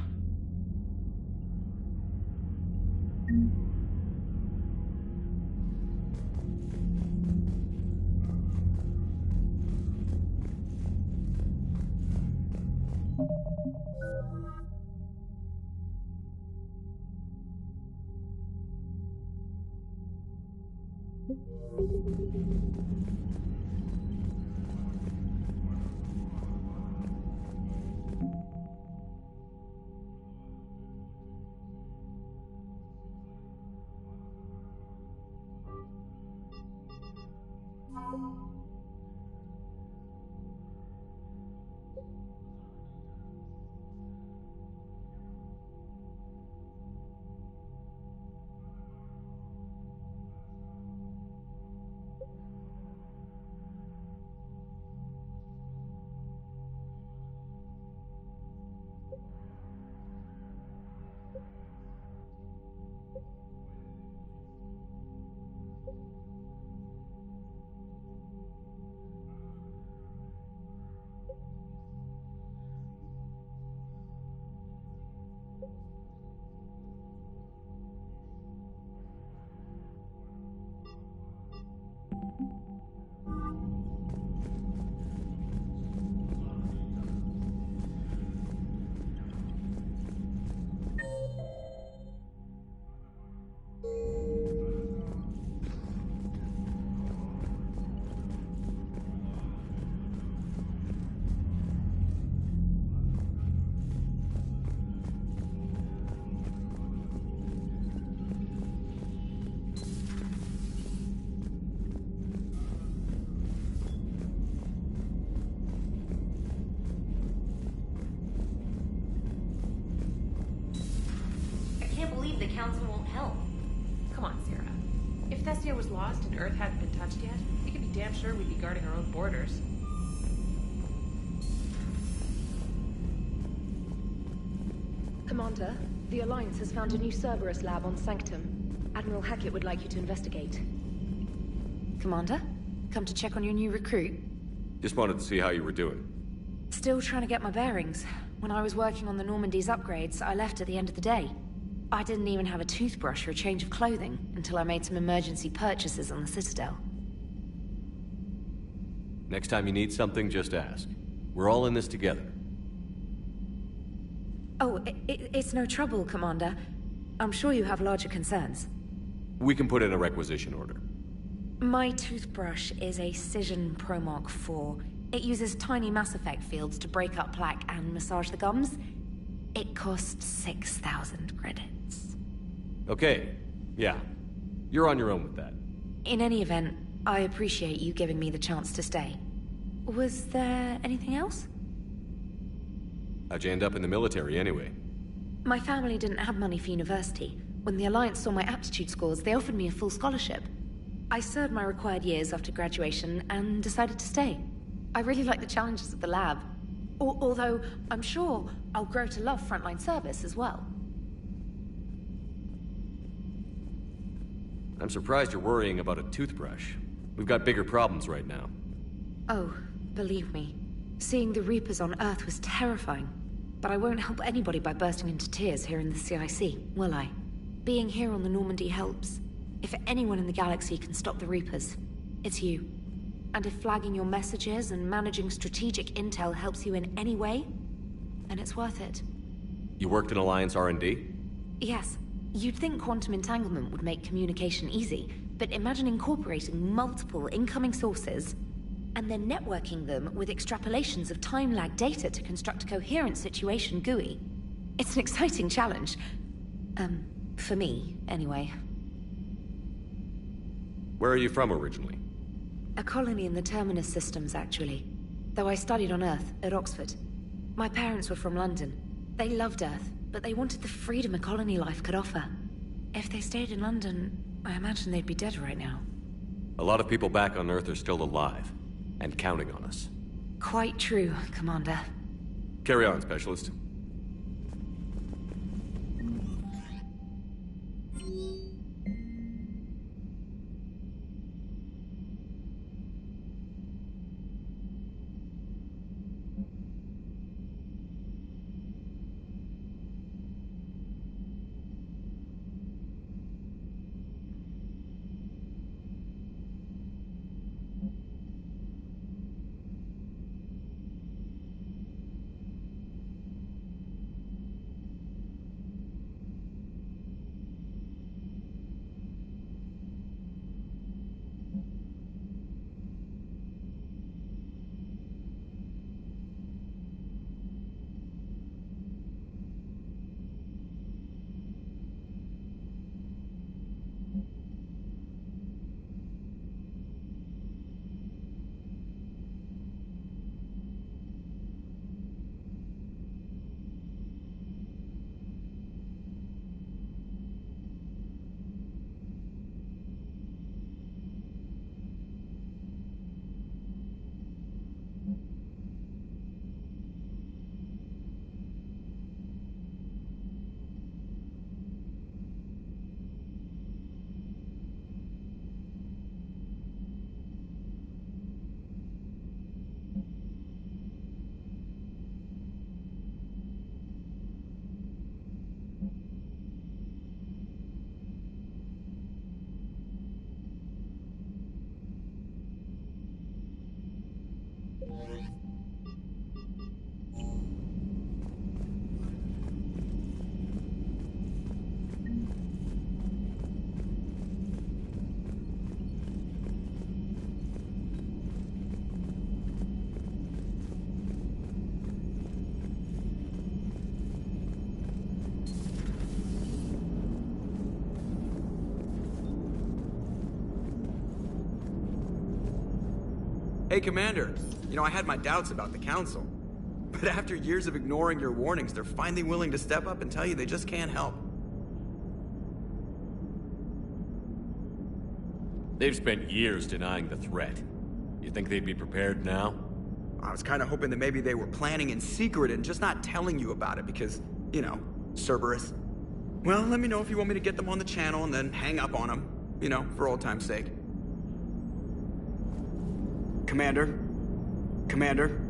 The council won't help. Come on, Sarah. If Thessia was lost and Earth hadn't been touched yet, you can be damn sure we'd be guarding our own borders. Commander, the Alliance has found a new Cerberus lab on Sanctum. Admiral Hackett would like you to investigate. Commander, come to check on your new recruit. Just wanted to see how you were doing. Still trying to get my bearings. When I was working on the Normandy's upgrades, I left at the end of the day. I didn't even have a toothbrush or a change of clothing until I made some emergency purchases on the Citadel. Next time you need something, just ask. We're all in this together. Oh, it's no trouble, Commander. I'm sure you have larger concerns. We can put in a requisition order. My toothbrush is a Cision Pro Mark IV. It uses tiny Mass Effect fields to break up plaque and massage the gums. It costs 6,000 credits. Okay, yeah. You're on your own with that. In any event, I appreciate you giving me the chance to stay. Was there anything else? How'd you end up in the military anyway? My family didn't have money for university. When the Alliance saw my aptitude scores, they offered me a full scholarship. I served my required years after graduation and decided to stay. I really like the challenges of the lab. Although, I'm sure I'll grow to love frontline service as well. I'm surprised you're worrying about a toothbrush. We've got bigger problems right now. Oh, believe me. Seeing the Reapers on Earth was terrifying. But I won't help anybody by bursting into tears here in the CIC, will I? Being here on the Normandy helps. If anyone in the galaxy can stop the Reapers, it's you. And if flagging your messages and managing strategic intel helps you in any way, then it's worth it. You worked in Alliance R&D? Yes. You'd think quantum entanglement would make communication easy, but imagine incorporating multiple incoming sources and then networking them with extrapolations of time-lag data to construct a coherent situation GUI. It's an exciting challenge. For me, anyway. Where are you from originally? A colony in the Terminus systems, actually. Though I studied on Earth, at Oxford. My parents were from London. They loved Earth, but they wanted the freedom a colony life could offer. If they stayed in London, I imagine they'd be dead right now. A lot of people back on Earth are still alive, and counting on us. Quite true, Commander. Carry on, Specialist. Hey, Commander. You know, I had my doubts about the Council. But after years of ignoring your warnings, they're finally willing to step up and tell you they just can't help. They've spent years denying the threat. You think they'd be prepared now? I was kind of hoping that maybe they were planning in secret and just not telling you about it because, you know, Cerberus. Well, let me know if you want me to get them on the channel and then hang up on them. You know, for old time's sake. Commander? Commander?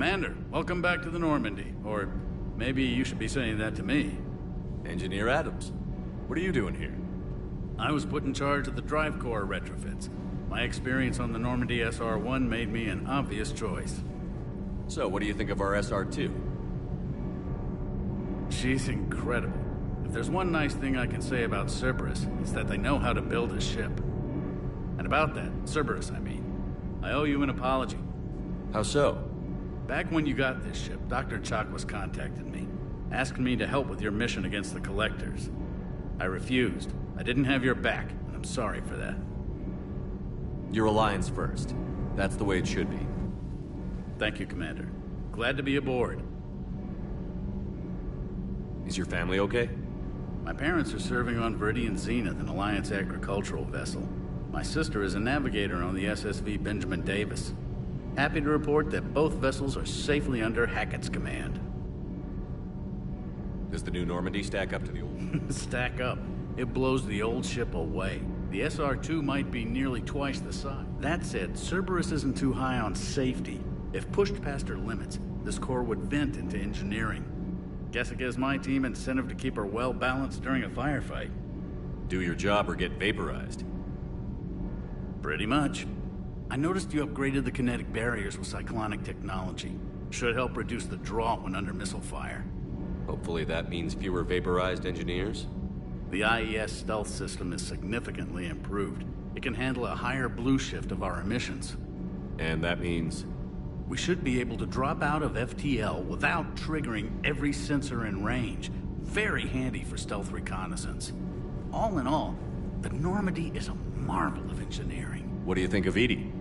Commander, welcome back to the Normandy. Or maybe you should be saying that to me. Engineer Adams. What are you doing here? I was put in charge of the drive core retrofits. My experience on the Normandy SR-1 made me an obvious choice. So, what do you think of our SR-2? She's incredible. If there's one nice thing I can say about Cerberus, it's that they know how to build a ship. And about that, Cerberus, I mean, I owe you an apology. How so? Back when you got this ship, Dr. Chakwas contacted me, asking me to help with your mission against the Collectors. I refused. I didn't have your back, and I'm sorry for that. Your alliance first. That's the way it should be. Thank you, Commander. Glad to be aboard. Is your family okay? My parents are serving on Viridian Zenith, an Alliance agricultural vessel. My sister is a navigator on the SSV Benjamin Davis. Happy to report that both vessels are safely under Hackett's command. Does the new Normandy stack up to the old? Stack up. It blows the old ship away. The SR-2 might be nearly twice the size. That said, Cerberus isn't too high on safety. If pushed past her limits, this core would vent into engineering. Guess it gives my team incentive to keep her well-balanced during a firefight. Do your job or get vaporized. Pretty much. I noticed you upgraded the kinetic barriers with cyclonic technology. Should help reduce the draw when under missile fire. Hopefully that means fewer vaporized engineers? The IES stealth system is significantly improved. It can handle a higher blue shift of our emissions. And that means? We should be able to drop out of FTL without triggering every sensor in range. Very handy for stealth reconnaissance. All in all, the Normandy is a marvel of engineering. What do you think of Edie?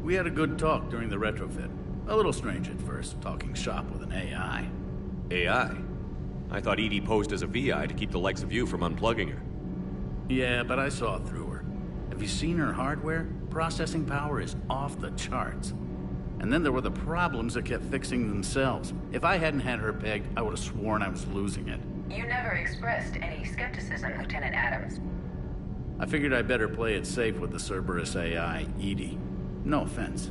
We had a good talk during the retrofit. A little strange at first, talking shop with an AI. AI? I thought Edie posed as a VI to keep the likes of you from unplugging her. Yeah, but I saw through her. Have you seen her hardware? Processing power is off the charts. And then there were the problems that kept fixing themselves. If I hadn't had her pegged, I would have sworn I was losing it. You never expressed any skepticism, Lieutenant Adams. I figured I'd better play it safe with the Cerberus AI, Edie. No offense.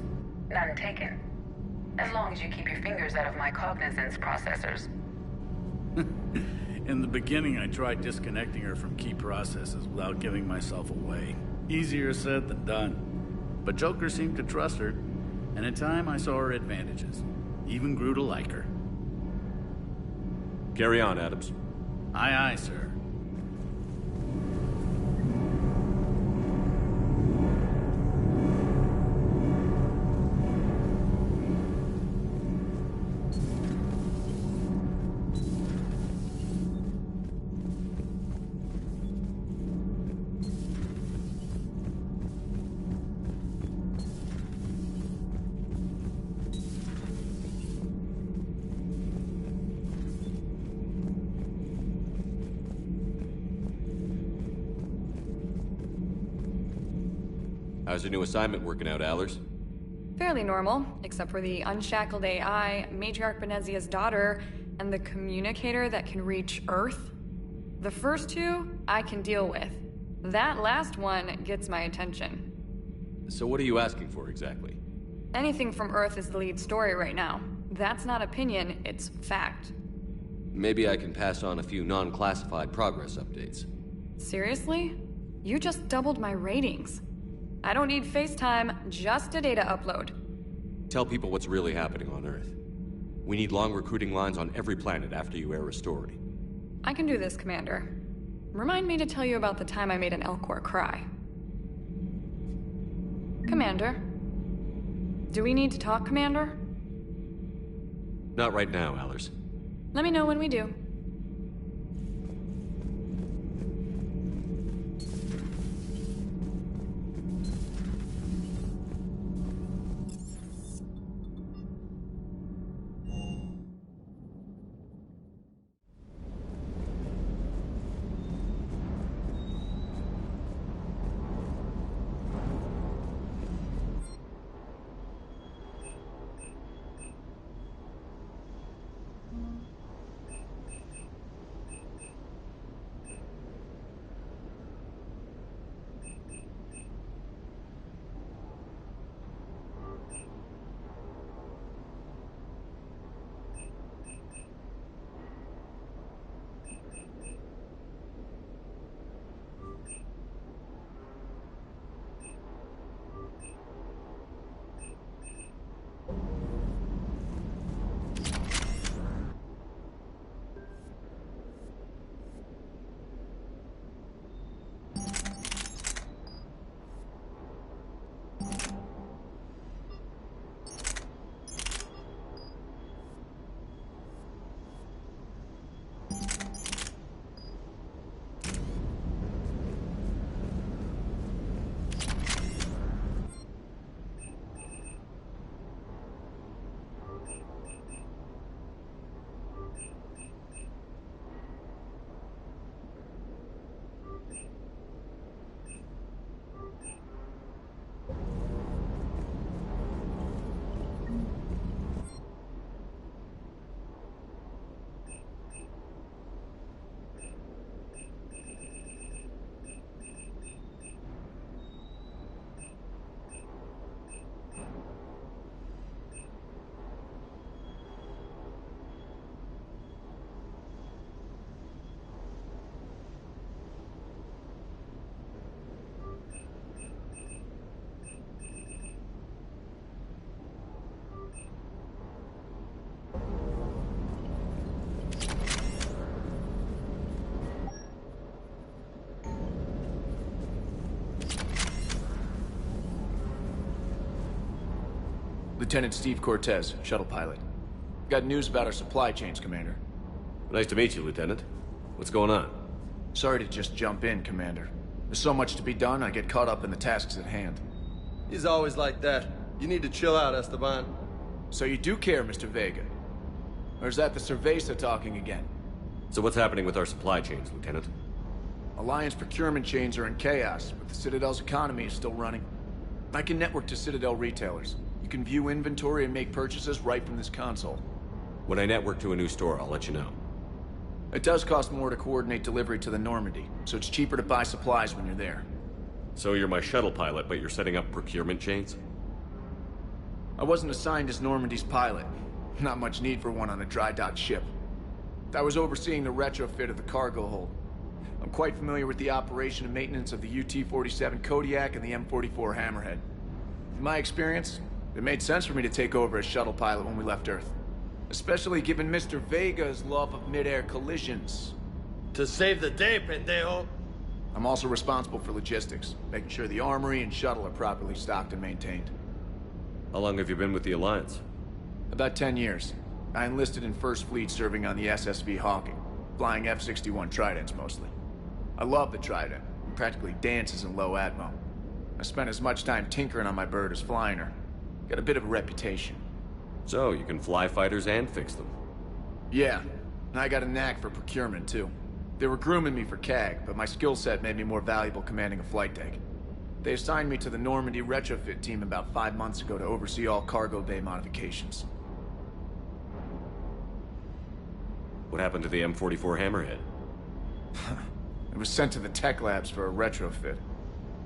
None taken. As long as you keep your fingers out of my cognizance processors. In the beginning, I tried disconnecting her from key processes without giving myself away. Easier said than done. But Joker seemed to trust her, and in time I saw her advantages. Even grew to like her. Carry on, Adams. Aye, aye, sir. How's your new assignment working out, Allers? Fairly normal, except for the unshackled AI, Matriarch Benezia's daughter, and the communicator that can reach Earth. The first two, I can deal with. That last one gets my attention. So what are you asking for, exactly? Anything from Earth is the lead story right now. That's not opinion, it's fact. Maybe I can pass on a few non-classified progress updates. Seriously? You just doubled my ratings. I don't need FaceTime, just a data upload. Tell people what's really happening on Earth. We need long recruiting lines on every planet after you air a story. I can do this, Commander. Remind me to tell you about the time I made an Elcor cry. Commander? Do we need to talk, Commander? Not right now, Allers. Let me know when we do. Lieutenant Steve Cortez, shuttle pilot. Got news about our supply chains, Commander. Nice to meet you, Lieutenant. What's going on? Sorry to just jump in, Commander. There's so much to be done, I get caught up in the tasks at hand. He's always like that. You need to chill out, Esteban. So you do care, Mr. Vega? Or is that the Cerveza talking again? So what's happening with our supply chains, Lieutenant? Alliance procurement chains are in chaos, but the Citadel's economy is still running. I can network to Citadel retailers. You can view inventory and make purchases right from this console. When I network to a new store, I'll let you know. It does cost more to coordinate delivery to the Normandy, so it's cheaper to buy supplies when you're there. So you're my shuttle pilot, but you're setting up procurement chains? I wasn't assigned as Normandy's pilot. Not much need for one on a dry dock ship. I was overseeing the retrofit of the cargo hold. I'm quite familiar with the operation and maintenance of the UT-47 Kodiak and the M44 Hammerhead. In my experience, it made sense for me to take over as shuttle pilot when we left Earth. Especially given Mr. Vega's love of mid-air collisions. To save the day, pendejo. I'm also responsible for logistics, making sure the armory and shuttle are properly stocked and maintained. How long have you been with the Alliance? About 10 years. I enlisted in First Fleet serving on the SSV Hawking, flying F-61 Tridents mostly. I love the Trident. It practically dances in low atmo. I spent as much time tinkering on my bird as flying her. Got a bit of a reputation. So, you can fly fighters and fix them? Yeah, and I got a knack for procurement, too. They were grooming me for CAG, but my skill set made me more valuable commanding a flight deck. They assigned me to the Normandy retrofit team about 5 months ago to oversee all cargo bay modifications. What happened to the M44 Hammerhead? It was sent to the tech labs for a retrofit.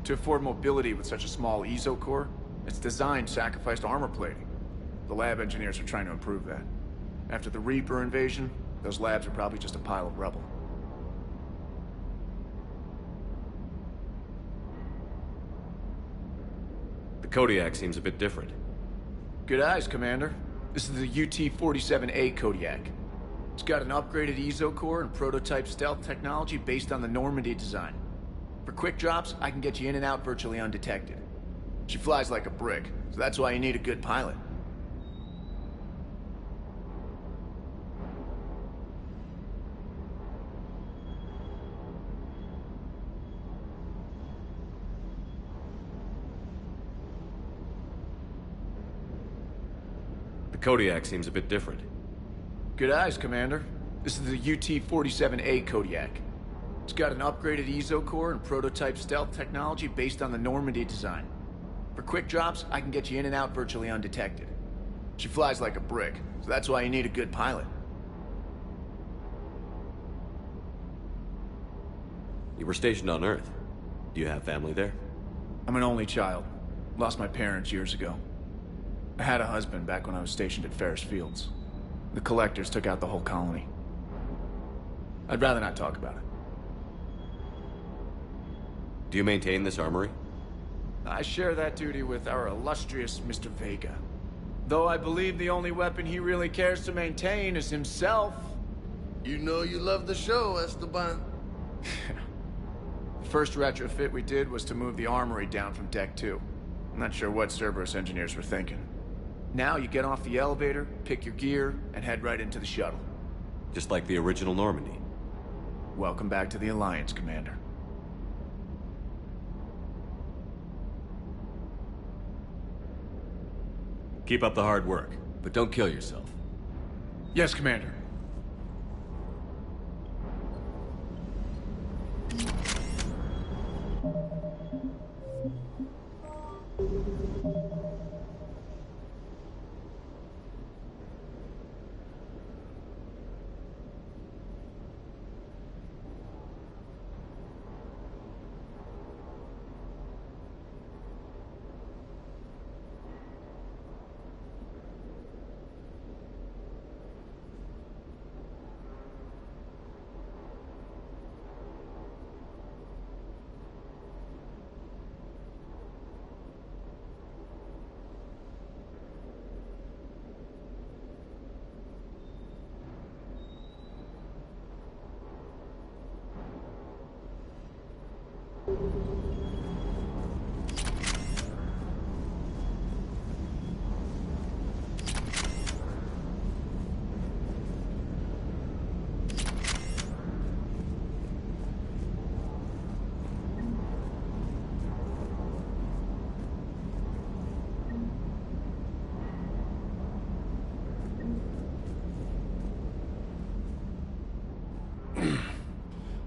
To afford mobility with such a small ESO core, its design sacrificed armor plating. The lab engineers are trying to improve that. After the Reaper invasion, those labs are probably just a pile of rubble. The Kodiak seems a bit different. Good eyes, Commander. This is the UT-47A Kodiak. It's got an upgraded ESO core and prototype stealth technology based on the Normandy design. For quick drops, I can get you in and out virtually undetected. She flies like a brick, so that's why you need a good pilot. The Kodiak seems a bit different. Good eyes, Commander. This is the UT-47A Kodiak. It's got an upgraded ESO core and prototype stealth technology based on the Normandy design. For quick drops, I can get you in and out virtually undetected. She flies like a brick, so that's why you need a good pilot. You were stationed on Earth. Do you have family there? I'm an only child. Lost my parents years ago. I had a husband back when I was stationed at Ferris Fields. The Collectors took out the whole colony. I'd rather not talk about it. Do you maintain this armory? I share that duty with our illustrious Mr. Vega. Though I believe the only weapon he really cares to maintain is himself. You know you love the show, Esteban. First retrofit we did was to move the armory down from Deck 2. I'm not sure what Cerberus engineers were thinking. Now you get off the elevator, pick your gear, and head right into the shuttle. Just like the original Normandy. Welcome back to the Alliance, Commander. Keep up the hard work, but don't kill yourself. Yes, Commander.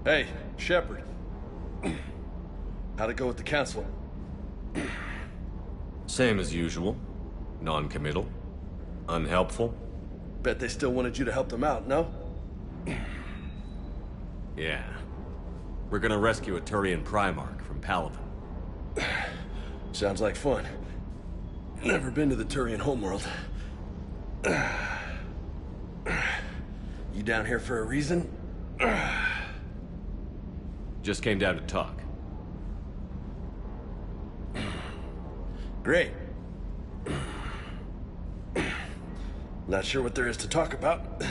Hey, Shepard. How'd it go with the council? Same as usual. Non-committal. Unhelpful. Bet they still wanted you to help them out, no? Yeah. We're gonna rescue a Turian Primarch from Palaven. Sounds like fun. Never been to the Turian homeworld. You down here for a reason? Just came down to talk. Great. Not sure what there is to talk about.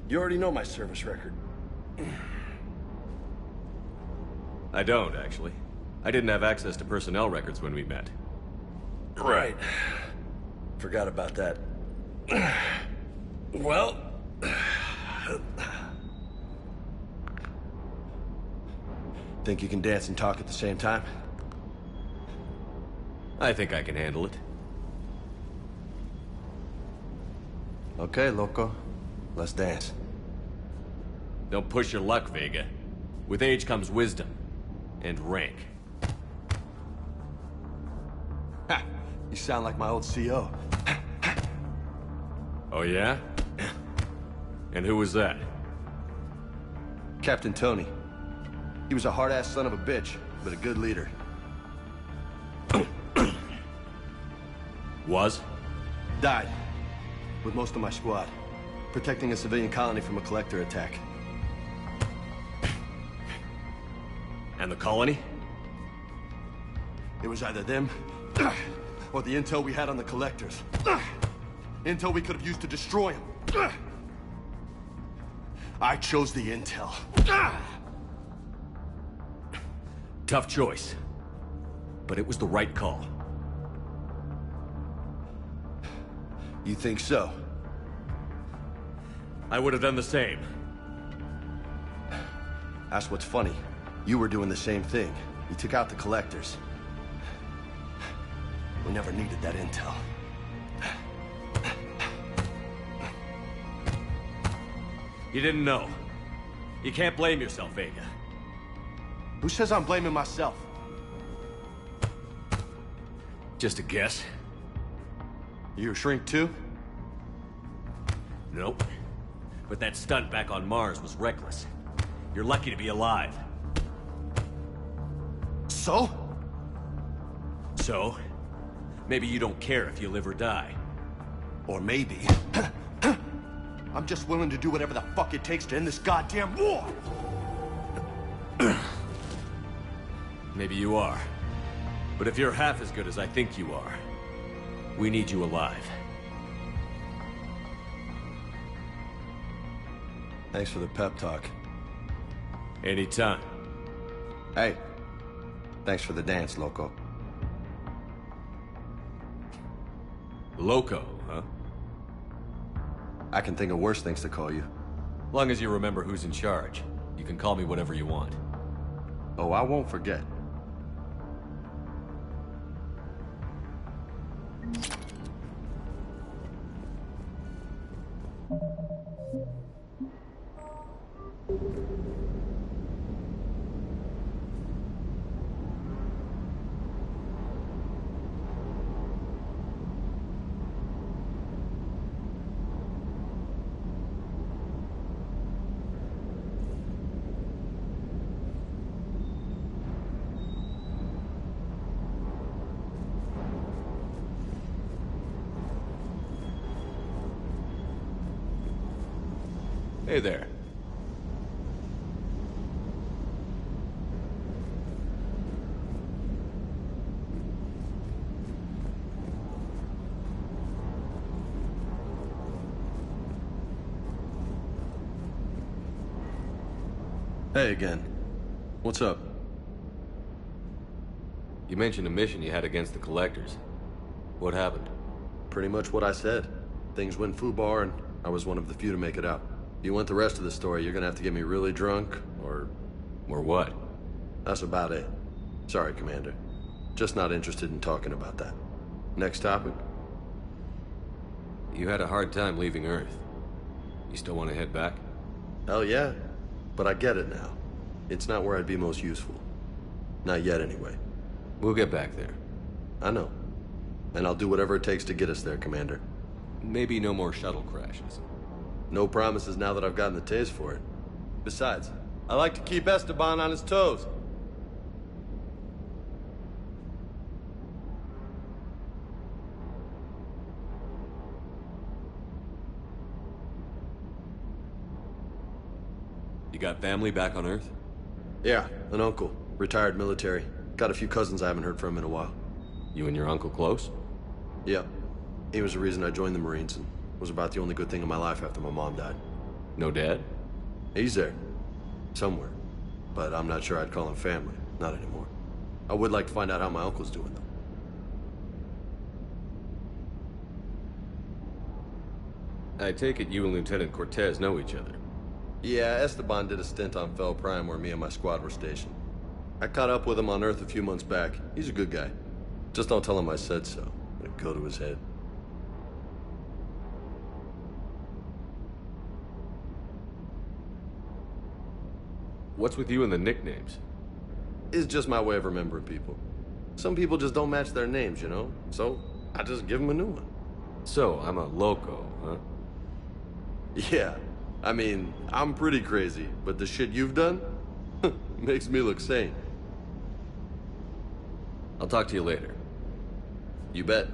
You already know my service record. I don't, actually. I didn't have access to personnel records when we met. Right. Forgot about that. Well... Think you can dance and talk at the same time? I think I can handle it. Okay, loco. Let's dance. Don't push your luck, Vega. With age comes wisdom. And rank. Ha! You sound like my old CO. Oh, yeah? And who was that? Captain Tony. He was a hard-ass son of a bitch, but a good leader. Was? Died. With most of my squad. Protecting a civilian colony from a collector attack. And the colony? It was either them, or the intel we had on the collectors. Intel we could have used to destroy them. I chose the intel. Tough choice. But it was the right call. You think so? I would have done the same. That's what's funny. You were doing the same thing. You took out the collectors. We never needed that intel. You didn't know. You can't blame yourself, Vega. Who says I'm blaming myself? Just a guess. You a shrink too? Nope. But that stunt back on Mars was reckless. You're lucky to be alive. So? So? Maybe you don't care if you live or die. Or maybe... I'm just willing to do whatever the fuck it takes to end this goddamn war! Maybe you are. But if you're half as good as I think you are, we need you alive. Thanks for the pep talk. Anytime. Hey, thanks for the dance, loco. Loco, huh? I can think of worse things to call you. Long as you remember who's in charge, you can call me whatever you want. Oh, I won't forget. Hey there. Hey again. What's up? You mentioned a mission you had against the Collectors. What happened? Pretty much what I said. Things went foobar and I was one of the few to make it out. If you want the rest of the story, you're gonna have to get me really drunk, or... Or what? That's about it. Sorry, Commander. Just not interested in talking about that. Next topic? You had a hard time leaving Earth. You still want to head back? Hell yeah. but I get it now. It's not where I'd be most useful. Not yet, anyway. We'll get back there. I know. And I'll do whatever it takes to get us there, Commander. Maybe no more shuttle crashes. No promises now that I've gotten the taste for it. Besides, I like to keep Esteban on his toes. You got family back on Earth? Yeah, an uncle. Retired military. Got a few cousins I haven't heard from in a while. You and your uncle close? Yeah. He was the reason I joined the Marines and was about the only good thing in my life after my mom died. No dad? He's there. Somewhere. But I'm not sure I'd call him family. Not anymore. I would like to find out how my uncle's doing, though. I take it you and Lieutenant Cortez know each other. Yeah, Esteban did a stint on Fel Prime where me and my squad were stationed. I caught up with him on Earth a few months back. He's a good guy. Just don't tell him I said so. It'll go to his head. What's with you and the nicknames? It's just my way of remembering people. Some people just don't match their names, you know? So, I just give them a new one. So, I'm a loco, huh? Yeah. I mean, I'm pretty crazy, but the shit you've done makes me look sane. I'll talk to you later. You bet.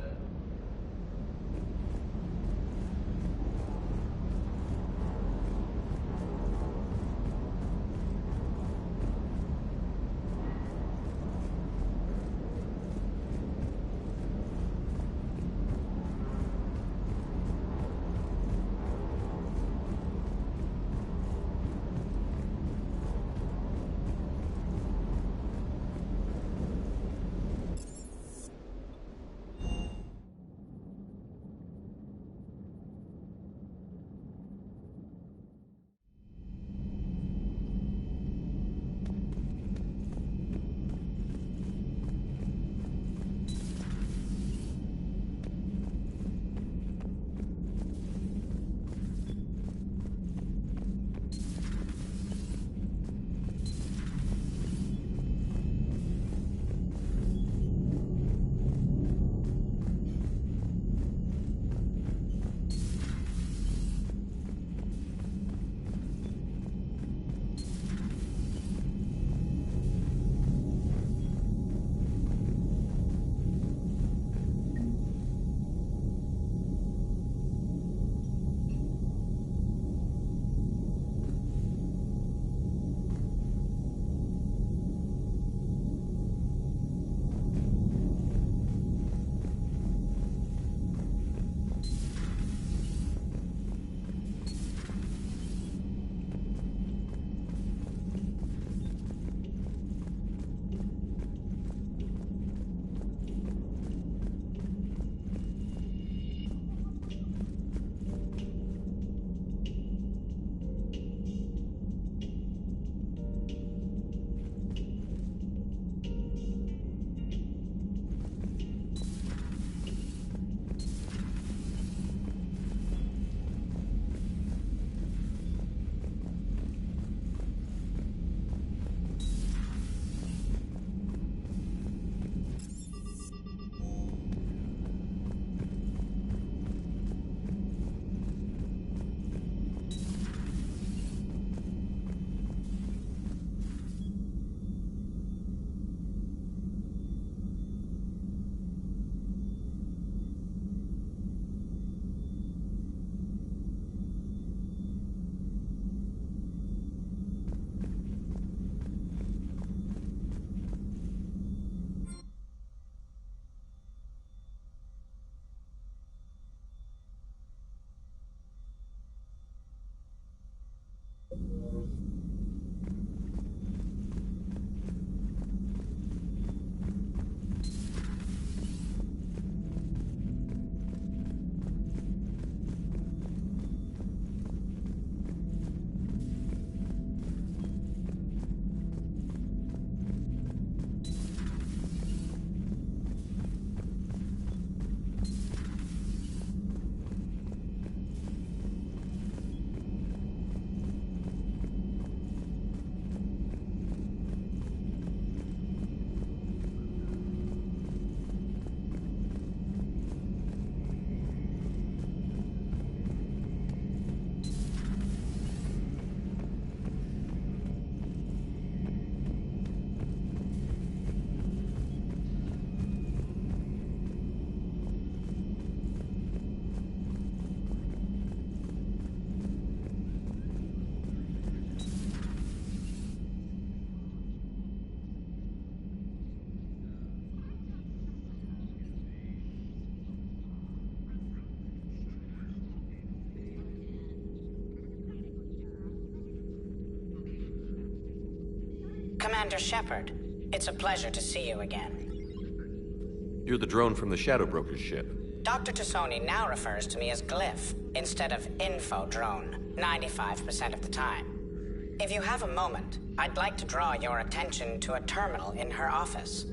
Commander Shepard. It's a pleasure to see you again. You're the drone from the Shadow Broker's ship. Dr. Tassoni now refers to me as Glyph, instead of Info Drone, 95% of the time. If you have a moment, I'd like to draw your attention to a terminal in her office.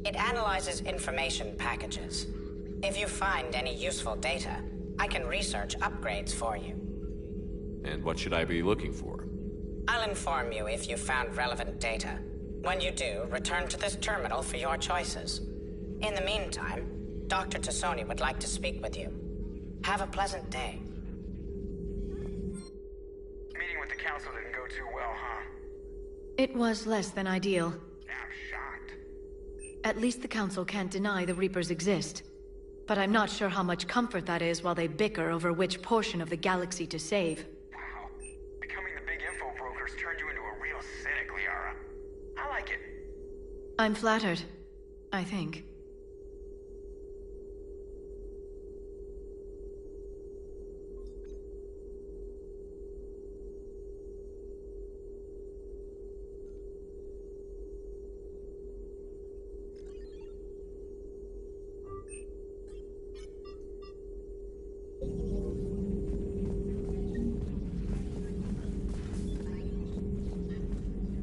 It analyzes information packages. If you find any useful data, I can research upgrades for you. And what should I be looking for? I'll inform you if you found relevant data. When you do, return to this terminal for your choices. In the meantime, Dr. Tassoni would like to speak with you. Have a pleasant day. Meeting with the council didn't go too well, huh? It was less than ideal. I'm shocked. At least the Council can't deny the Reapers exist. But I'm not sure how much comfort that is while they bicker over which portion of the galaxy to save. Wow. Becoming the big info brokers turned you into a real cynic, Liara. I like it. I'm flattered. I think.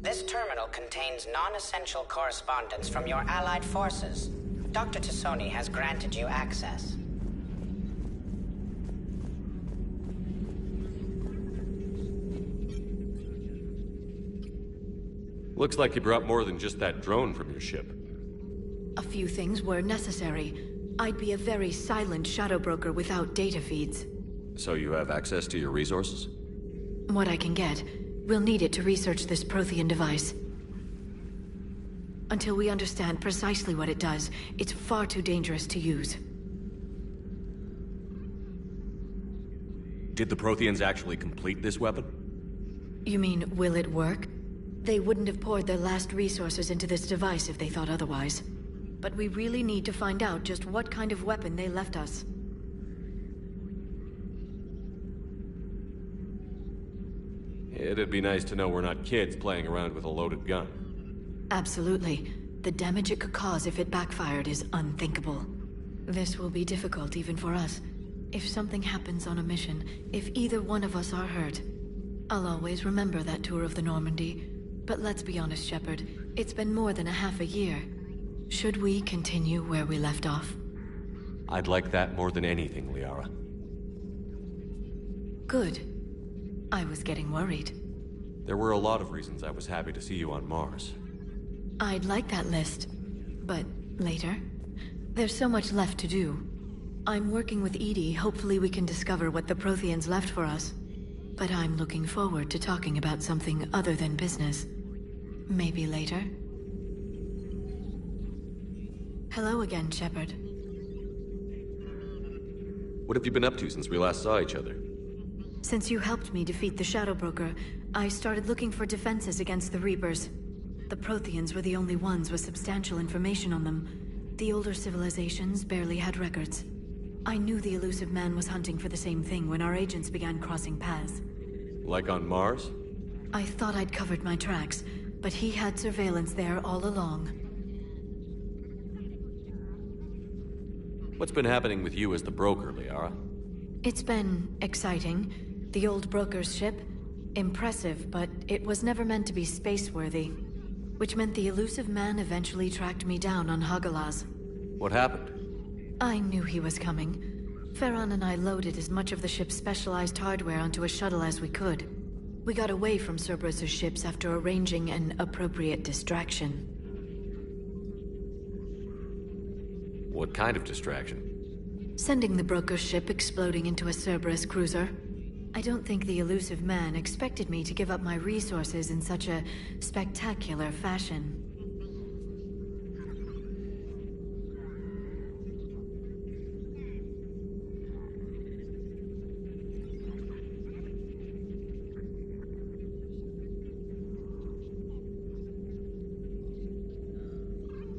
This terminal contains non-essential correspondence from your allied forces. Dr. Tassoni has granted you access. Looks like you brought more than just that drone from your ship. A few things were necessary. I'd be a very silent shadow broker without data feeds. So you have access to your resources? What I can get. We'll need it to research this Prothean device. Until we understand precisely what it does, it's far too dangerous to use. Did the Protheans actually complete this weapon? You mean, will it work? They wouldn't have poured their last resources into this device if they thought otherwise. But we really need to find out just what kind of weapon they left us. It'd be nice to know we're not kids playing around with a loaded gun. Absolutely. The damage it could cause if it backfired is unthinkable. This will be difficult even for us. If something happens on a mission, if either one of us are hurt, I'll always remember that tour of the Normandy. But let's be honest, Shepard. It's been more than a half a year. Should we continue where we left off? I'd like that more than anything, Liara. Good. I was getting worried. There were a lot of reasons I was happy to see you on Mars. I'd like that list. But later? There's so much left to do. I'm working with Edie. Hopefully we can discover what the Protheans left for us. But I'm looking forward to talking about something other than business. Maybe later? Hello again, Shepard. What have you been up to since we last saw each other? Since you helped me defeat the Shadow Broker, I started looking for defenses against the Reapers. The Protheans were the only ones with substantial information on them. The older civilizations barely had records. I knew the elusive man was hunting for the same thing when our agents began crossing paths. Like on Mars? I thought I'd covered my tracks, but he had surveillance there all along. What's been happening with you as the broker, Liara? It's been exciting. The old broker's ship? Impressive, but it was never meant to be space-worthy. Which meant the elusive man eventually tracked me down on Hagalaz. What happened? I knew he was coming. Farron and I loaded as much of the ship's specialized hardware onto a shuttle as we could. We got away from Cerberus's ships after arranging an appropriate distraction. What kind of distraction? Sending the broker's ship exploding into a Cerberus cruiser. I don't think the elusive man expected me to give up my resources in such a spectacular fashion.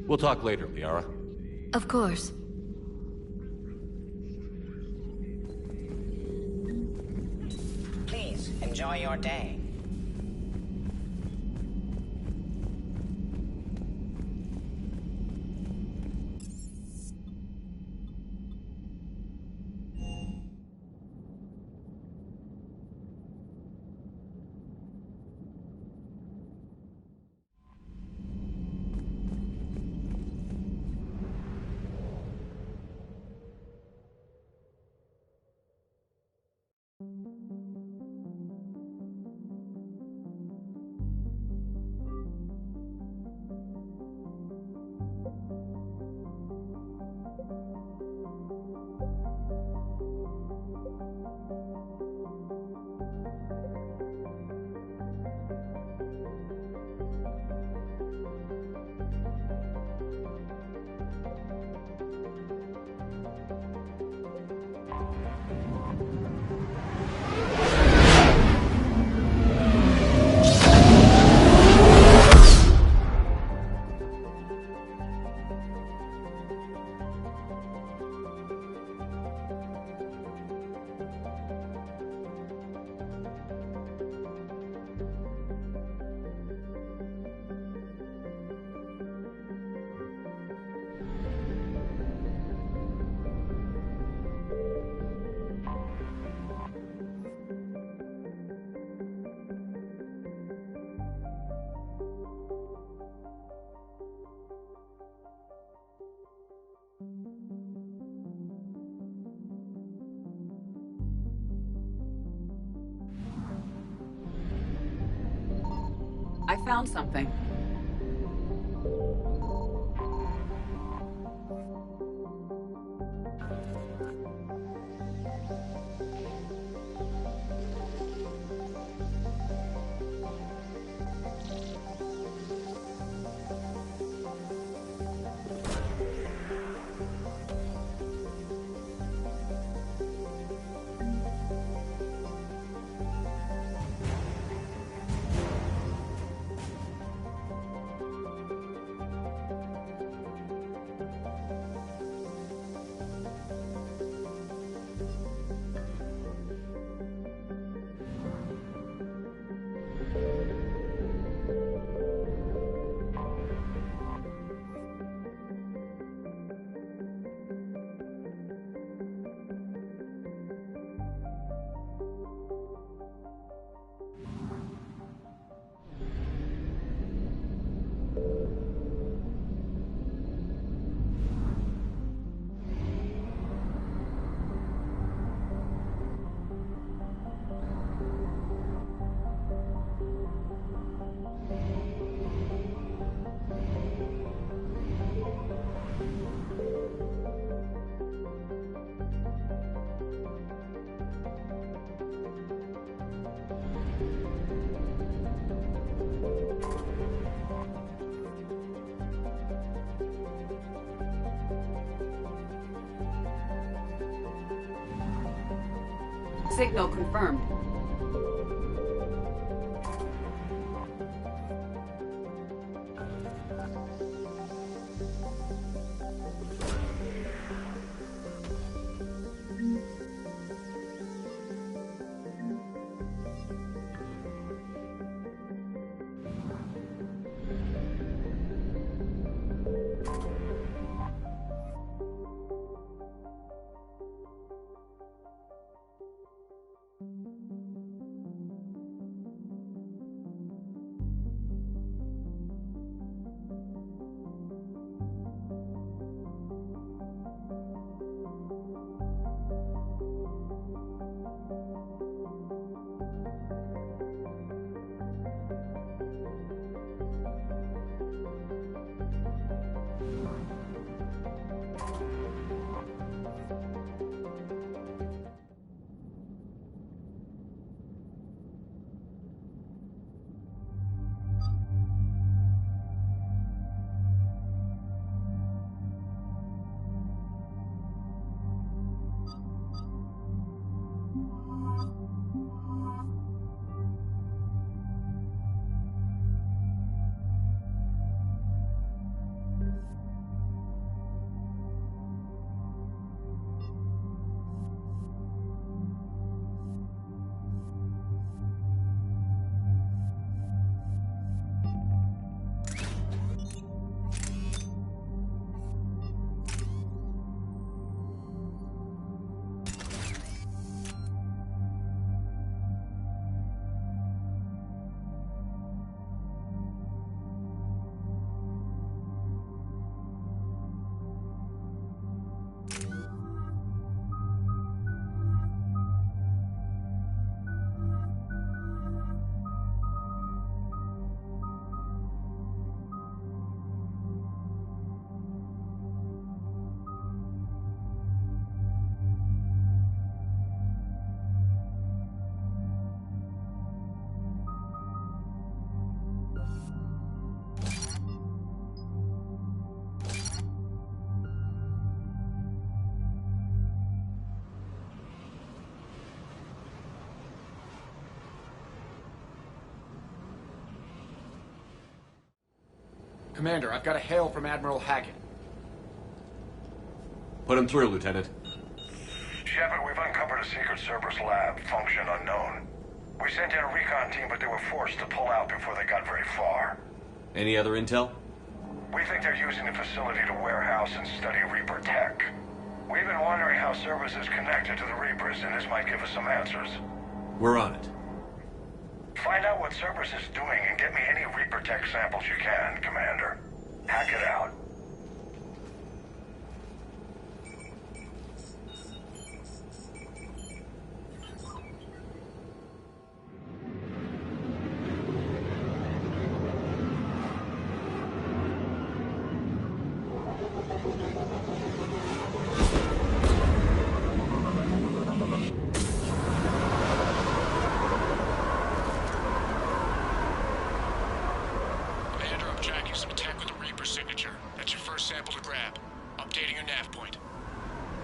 We'll talk later, Liara. Of course. Please, enjoy your day. I found something. Signal confirmed. Commander, I've got a hail from Admiral Hackett. Put him through, Lieutenant. Shepard, we've uncovered a secret Cerberus lab, function unknown. We sent in a recon team, but they were forced to pull out before they got very far. Any other intel? We think they're using the facility to warehouse and study Reaper tech. We've been wondering how Cerberus is connected to the Reapers, and this might give us some answers. We're on it. Find out what Cerberus is doing and get me any Reaper tech samples you can, Commander. Hack it out.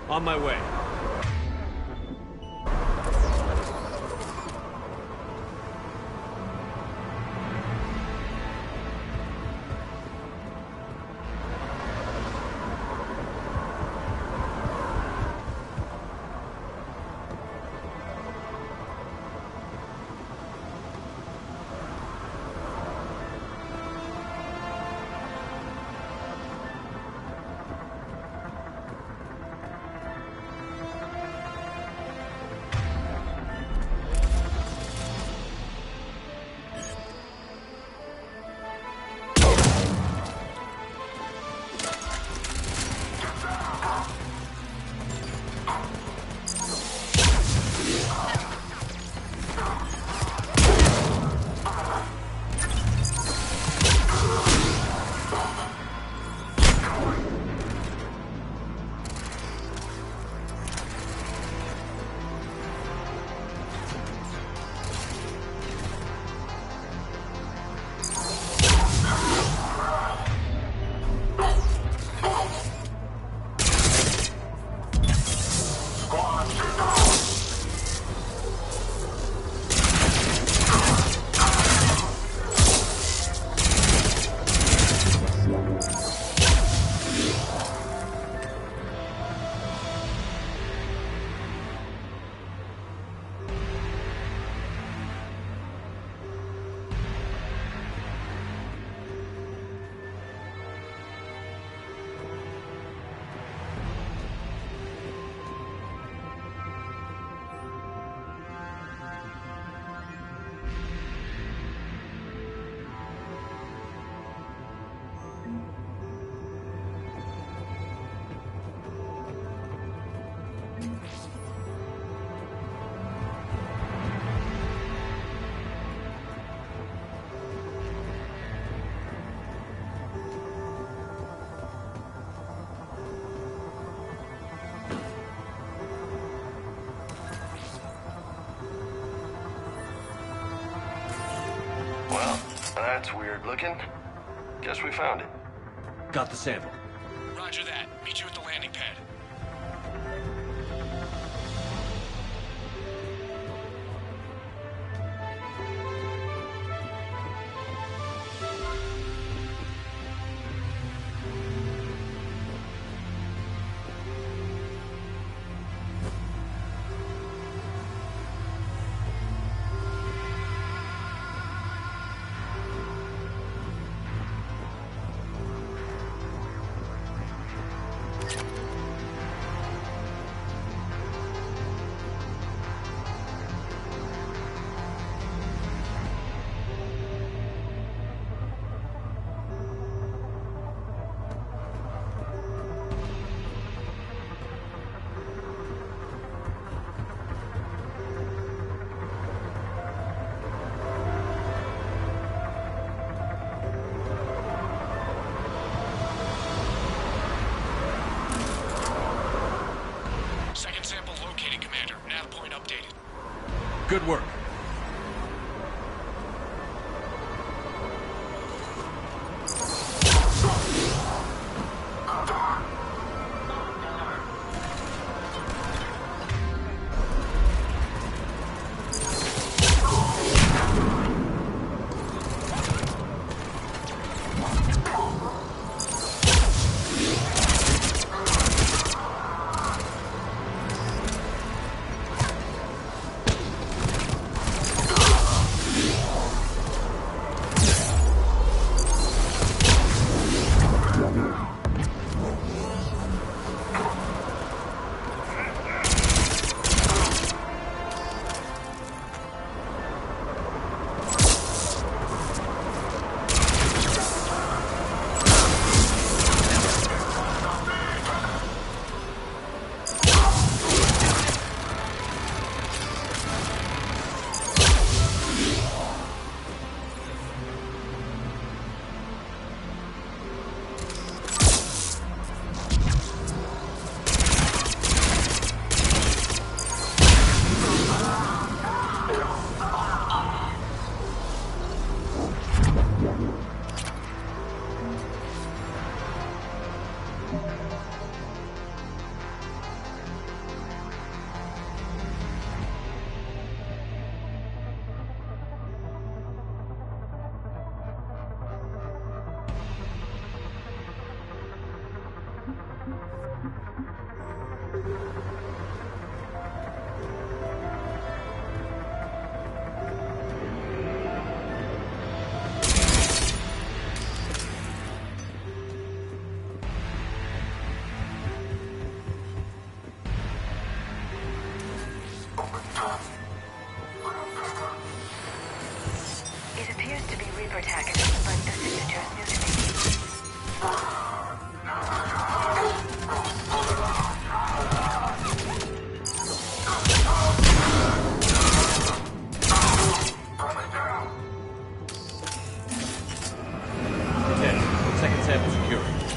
On my way. Well, that's weird looking. Guess we found it. Got the sample. Roger that. Meet you at the landing pad. Good work.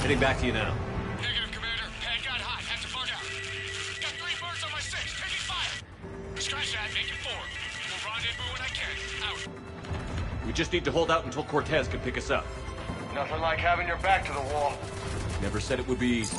Heading back to you now. Negative, Commander. Pad got hot. Have to bug out. Got 3 birds on my 6. Taking fire. Scratch that. Make it 4. We'll rendezvous when I can. Out. We just need to hold out until Cortez can pick us up. Nothing like having your back to the wall. Never said it would be easy.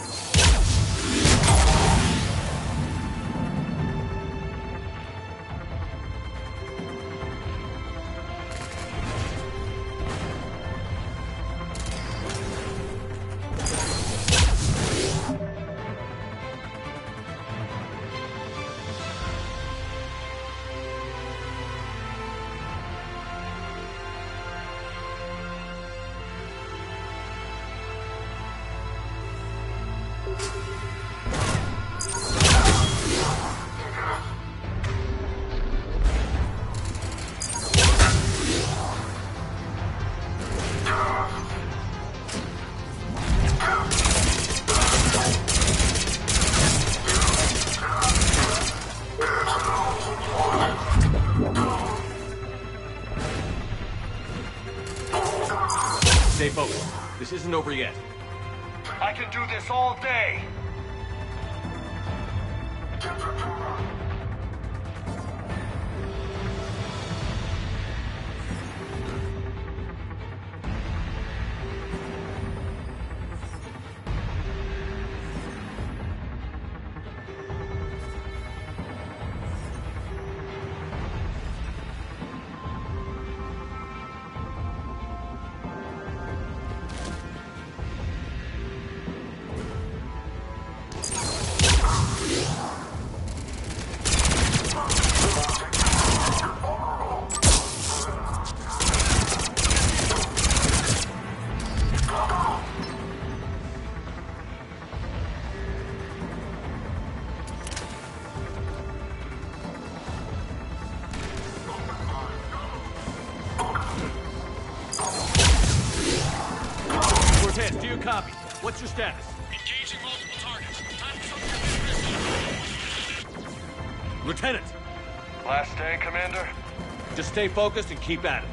Stay focused. This isn't over yet. I can do this all day. Cortez, do you copy? What's your status? Engaging multiple targets. Time for some Lieutenant! Last stand, Commander? Just stay focused and keep at it.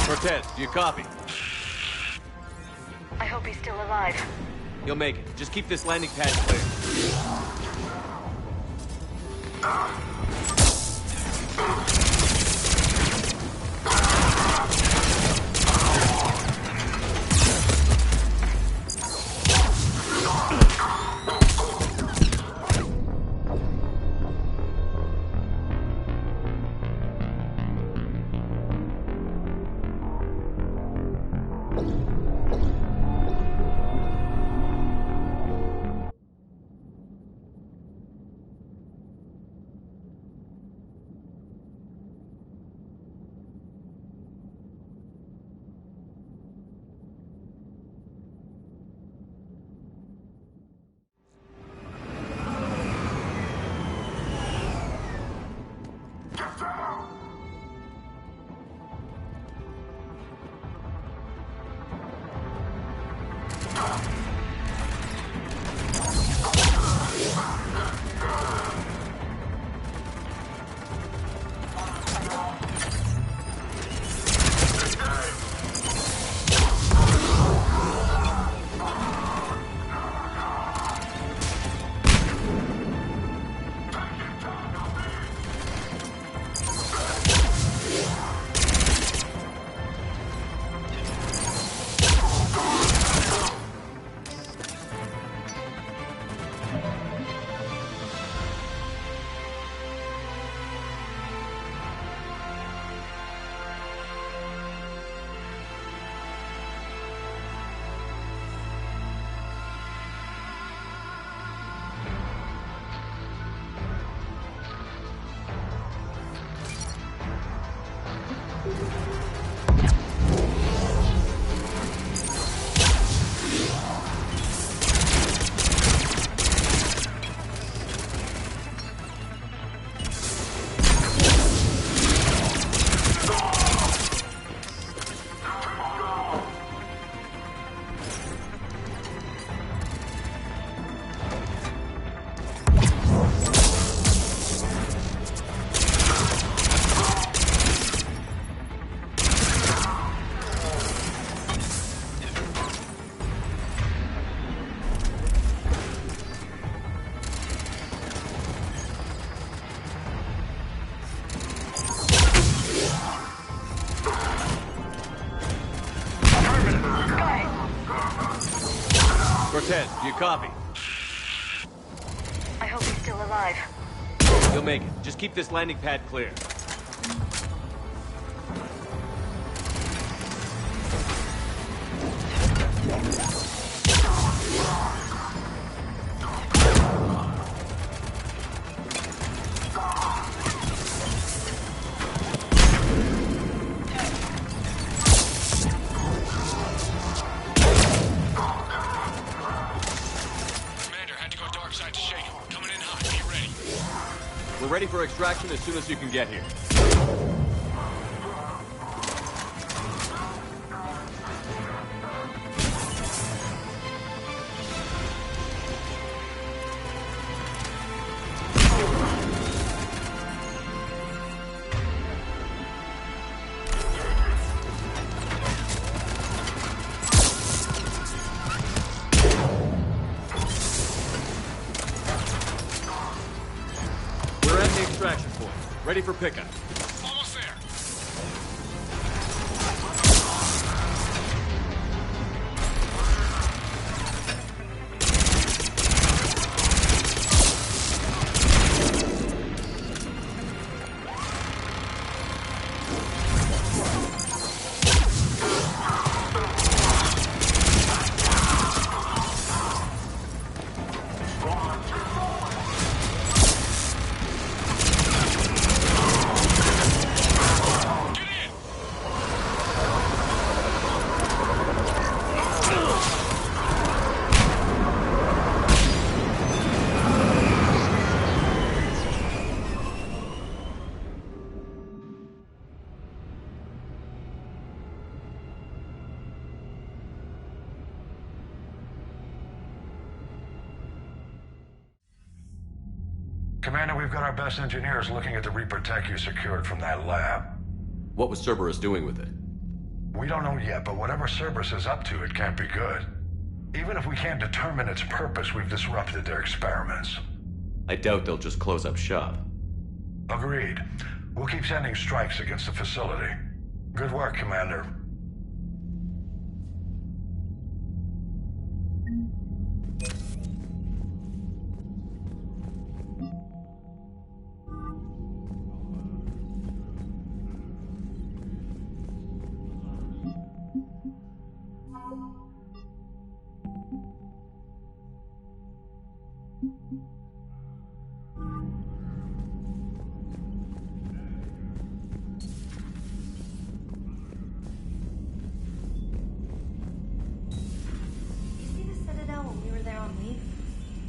Cortez, do you copy? I hope he's still alive. You'll make it. Just keep this landing pad clear. Do you copy? I hope he's still alive. You'll make it. Just keep this landing pad clear. We're ready for extraction as soon as you can get here. Extraction point. Ready for pickup. Almost there. Commander, we've got our best engineers looking at the Reaper tech you secured from that lab. What was Cerberus doing with it? We don't know yet, but whatever Cerberus is up to, it can't be good. Even if we can't determine its purpose, we've disrupted their experiments. I doubt they'll just close up shop. Agreed. We'll keep sending strikes against the facility. Good work, Commander.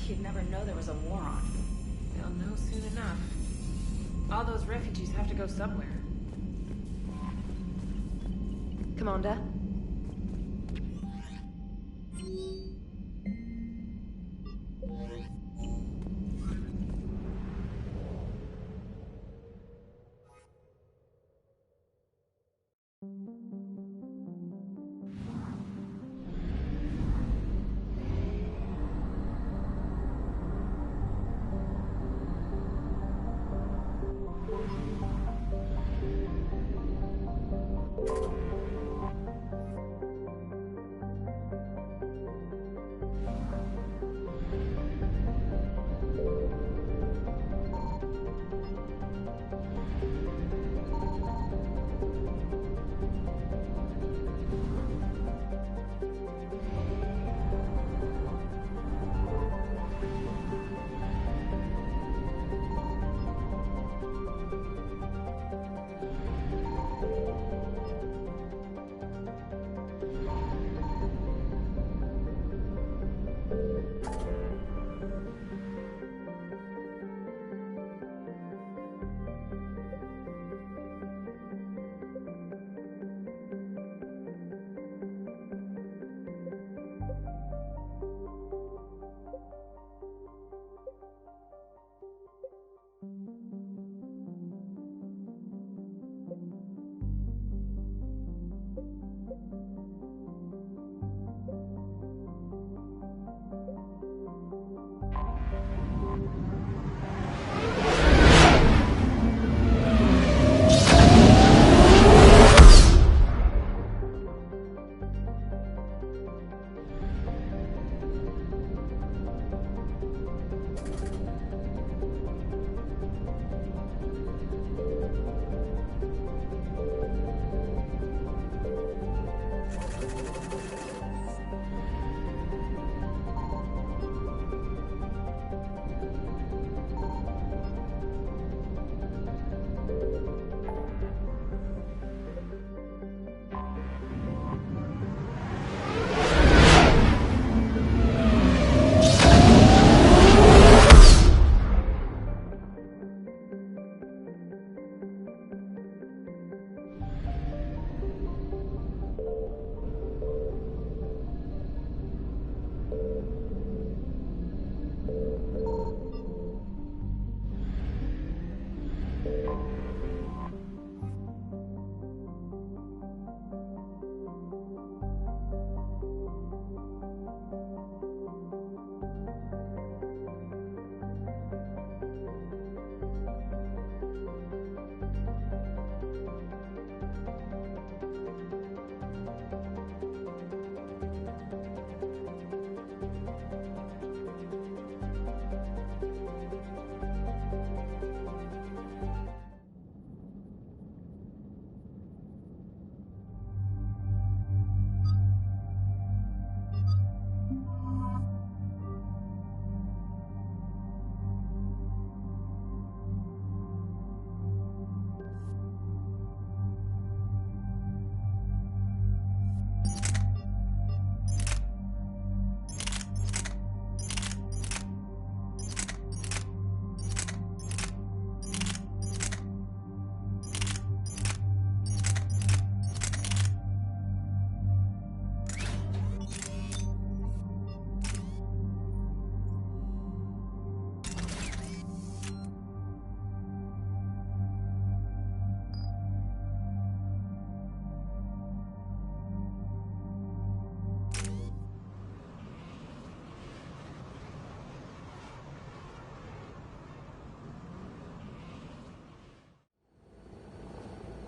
You'd never know there was a war on. They'll know soon enough. All those refugees have to go somewhere. Commander?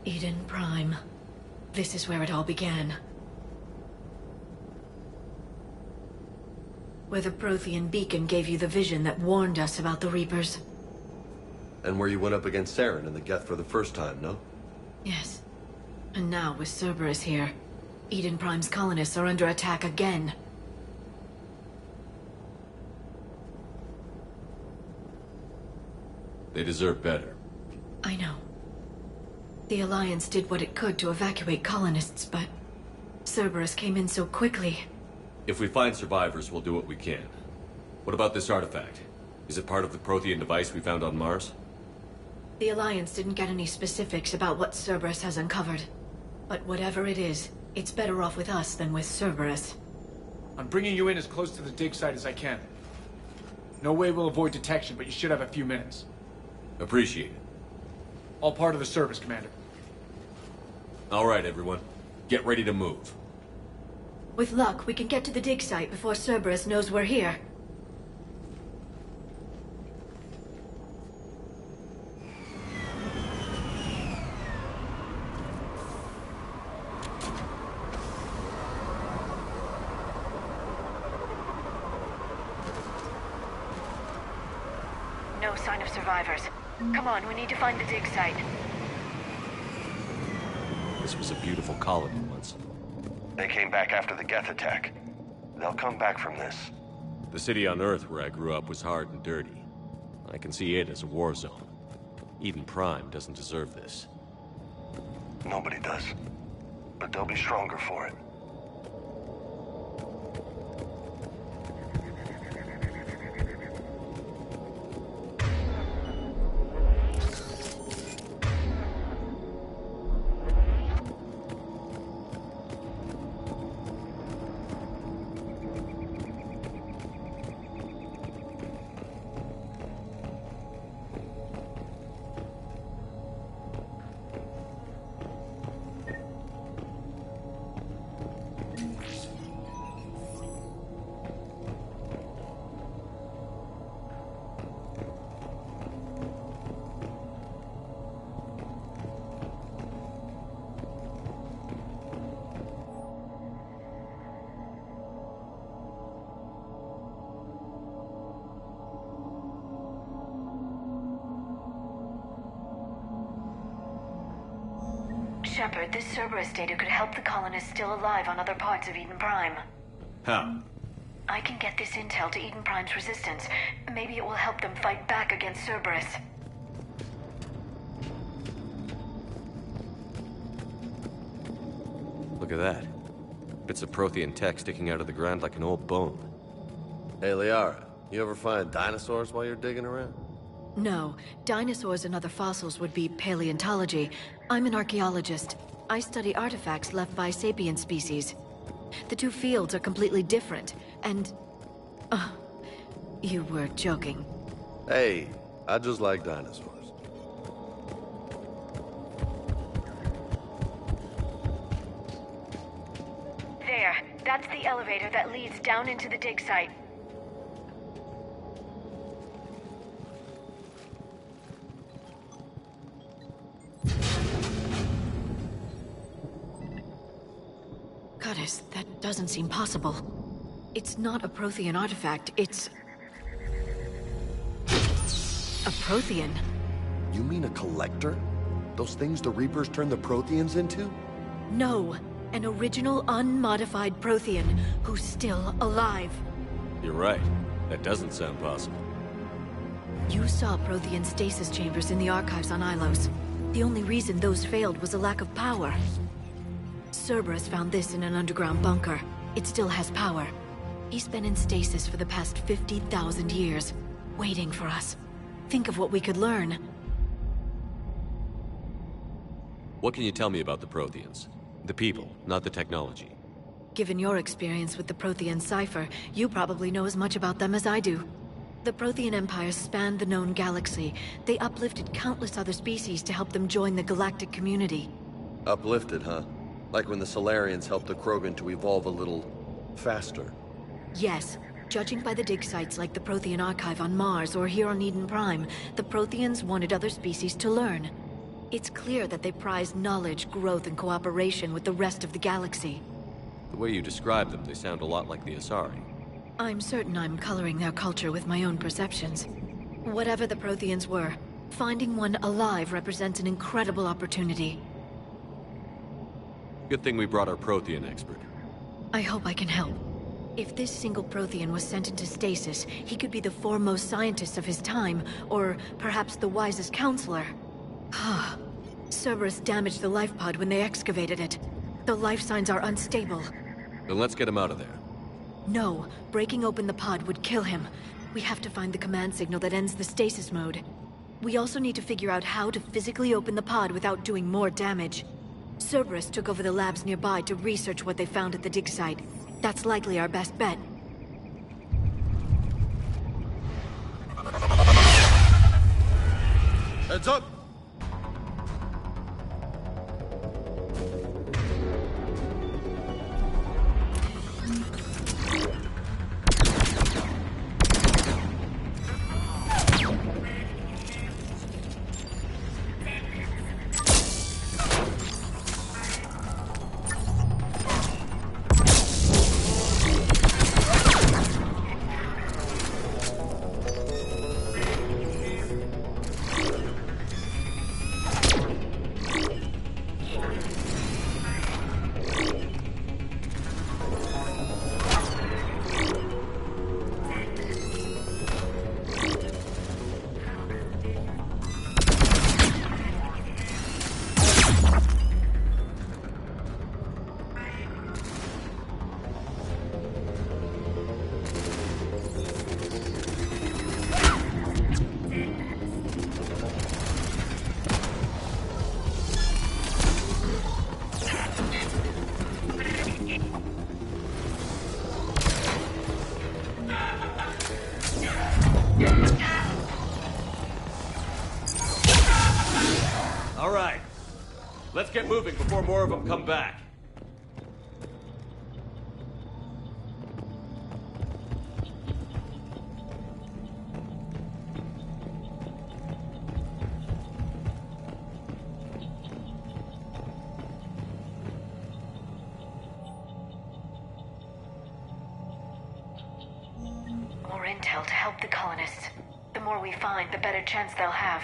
Eden Prime. This is where it all began. Where the Prothean beacon gave you the vision that warned us about the Reapers. And where you went up against Saren in the Geth for the first time, no? Yes. And now, with Cerberus here, Eden Prime's colonists are under attack again. They deserve better. I know. The Alliance did what it could to evacuate colonists, but Cerberus came in so quickly. If we find survivors, we'll do what we can. What about this artifact? Is it part of the Prothean device we found on Mars? The Alliance didn't get any specifics about what Cerberus has uncovered. But whatever it is, it's better off with us than with Cerberus. I'm bringing you in as close to the dig site as I can. No way we'll avoid detection, but you should have a few minutes. Appreciate it. All part of the service, Commander. All right, everyone. Get ready to move. With luck, we can get to the dig site before Cerberus knows we're here. No sign of survivors. Come on, we need to find the dig site. This was a beautiful colony once. They came back after the Geth attack. They'll come back from this. The city on Earth where I grew up was hard and dirty. I can see it as a war zone. Eden Prime doesn't deserve this. Nobody does. But they'll be stronger for it. Shepard, this Cerberus data could help the colonists still alive on other parts of Eden Prime. How? I can get this intel to Eden Prime's resistance. Maybe it will help them fight back against Cerberus. Look at that. Bits of Prothean tech sticking out of the ground like an old bone. Hey, Liara, you ever find dinosaurs while you're digging around? No, dinosaurs and other fossils would be paleontology. I'm an archaeologist. I study artifacts left by sapient species. The two fields are completely different, and... you were joking. Hey, I just like dinosaurs. There, that's the elevator that leads down into the dig site. Goddess, that doesn't seem possible. It's not a Prothean artifact, it's... a Prothean. You mean a collector? Those things the Reapers turned the Protheans into? No, an original unmodified Prothean who's still alive. You're right. That doesn't sound possible. You saw Prothean stasis chambers in the archives on Ilos. The only reason those failed was a lack of power. Cerberus found this in an underground bunker. It still has power. He's been in stasis for the past 50,000 years, waiting for us. Think of what we could learn. What can you tell me about the Protheans? The people, not the technology. Given your experience with the Prothean cipher, you probably know as much about them as I do. The Prothean Empire spanned the known galaxy. They uplifted countless other species to help them join the galactic community. Uplifted, huh? Like when the Solarians helped the Krogan to evolve a little... faster. Yes. Judging by the dig sites like the Prothean Archive on Mars or here on Eden Prime, the Protheans wanted other species to learn. It's clear that they prize knowledge, growth, and cooperation with the rest of the galaxy. The way you describe them, they sound a lot like the Asari. I'm certain I'm coloring their culture with my own perceptions. Whatever the Protheans were, finding one alive represents an incredible opportunity. Good thing we brought our Prothean expert. I hope I can help. If this single Prothean was sent into stasis, he could be the foremost scientist of his time, or perhaps the wisest counselor. Cerberus damaged the life pod when they excavated it. The life signs are unstable. Then let's get him out of there. No, breaking open the pod would kill him. We have to find the command signal that ends the stasis mode. We also need to figure out how to physically open the pod without doing more damage. Cerberus took over the labs nearby to research what they found at the dig site. That's likely our best bet. Heads up! All right. Let's get moving before more of them come back. More intel to help the colonists. The more we find, the better chance they'll have.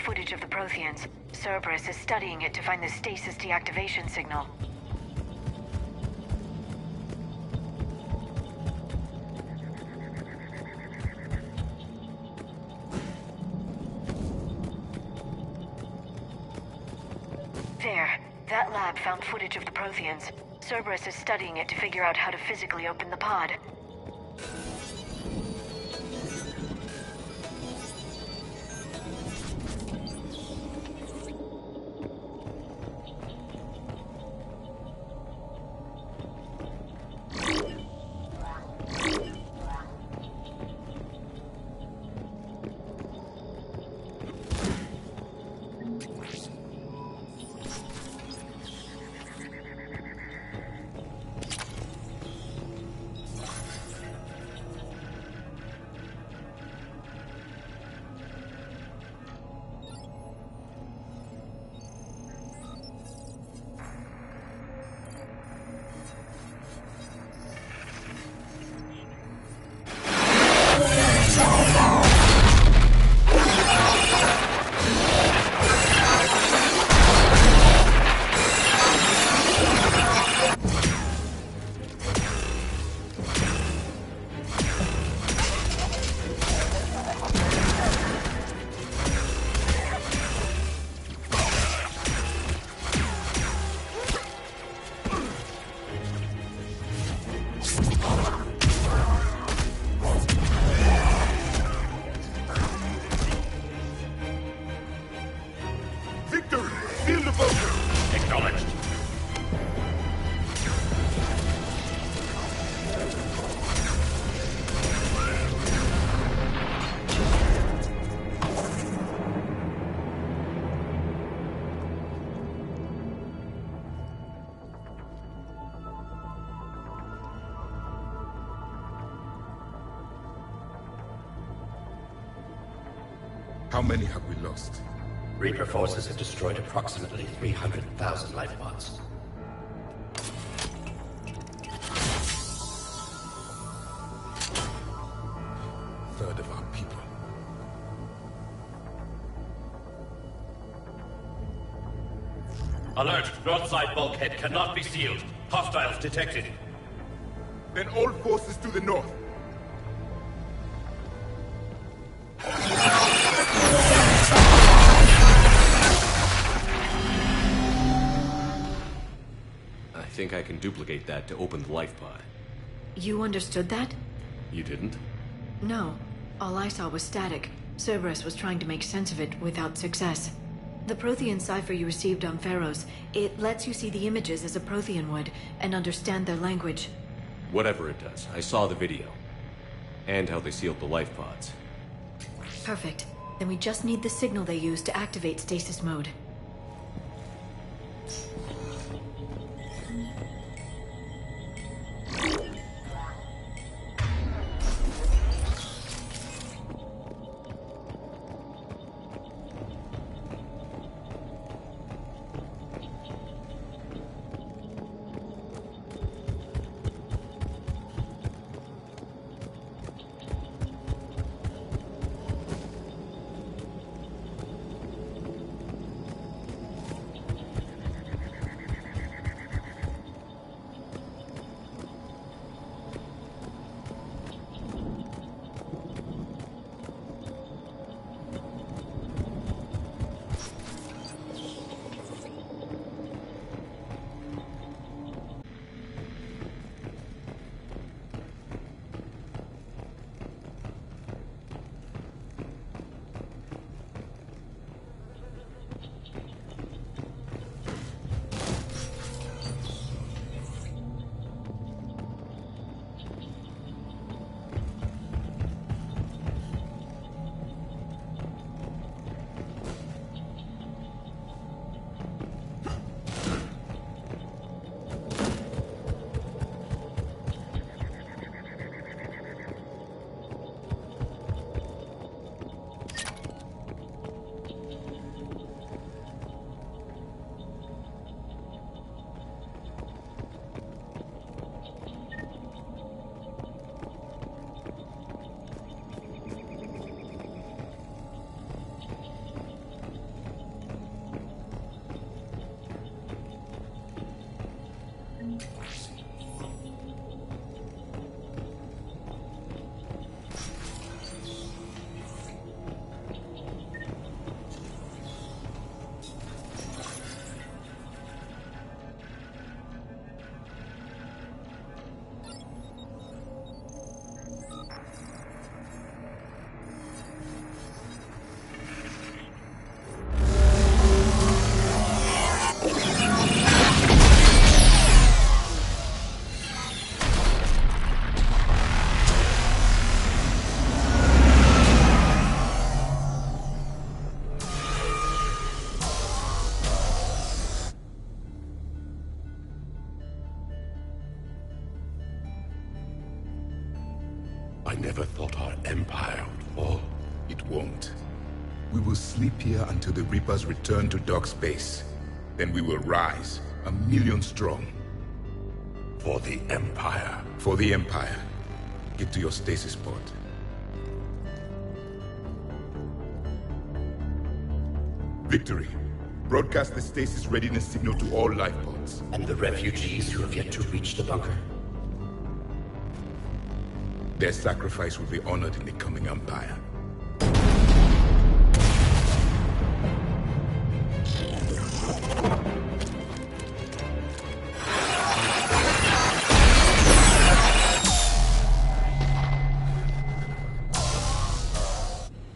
footage of the Protheans. Cerberus is studying it to find the stasis deactivation signal. There. That lab found footage of the Protheans. Cerberus is studying it to figure out how to physically open the pod. How many have we lost? Reaper forces have destroyed approximately 300,000 life pods. Third of our people. Alert! North side bulkhead cannot be sealed. Hostiles detected. Then all forces to the north. I think I can duplicate that to open the life pod. You understood that? You didn't? No. All I saw was static. Cerberus was trying to make sense of it without success. The Prothean cipher you received on Pharaohs, it lets you see the images as a Prothean would, and understand their language. Whatever it does, I saw the video. And how they sealed the life pods. Perfect. Then we just need the signal they used to activate stasis mode. I never thought our empire would fall. It won't. We will sleep here until the Reapers return to Doc's base. Then we will rise, 1,000,000 strong. For the Empire. For the Empire. Get to your stasis pod. Victory. Broadcast the stasis readiness signal to all life pods. And the refugees who have yet to reach the bunker? Their sacrifice will be honored in the coming Empire.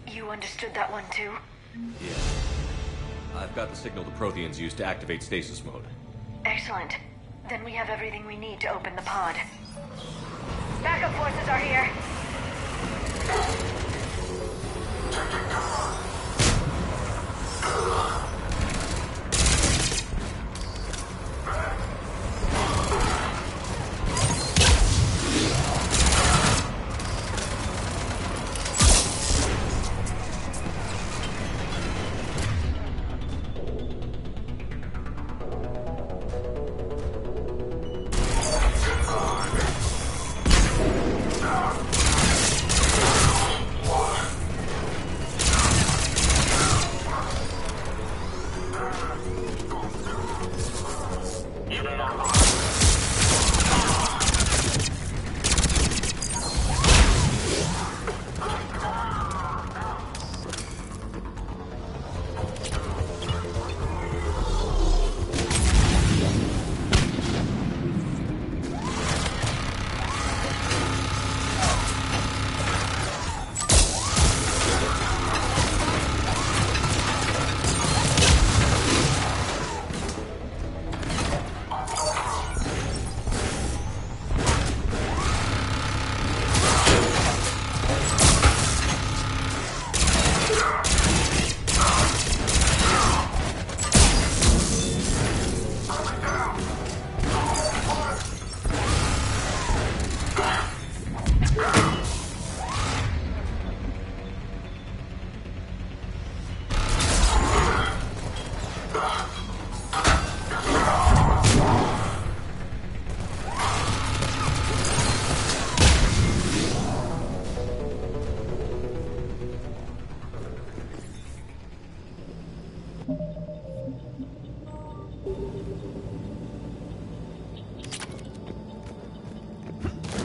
You understood that one too? Yeah. I've got the signal the Protheans use to activate stasis mode. Excellent. Then we have everything we need to open the pod. Backup forces are here.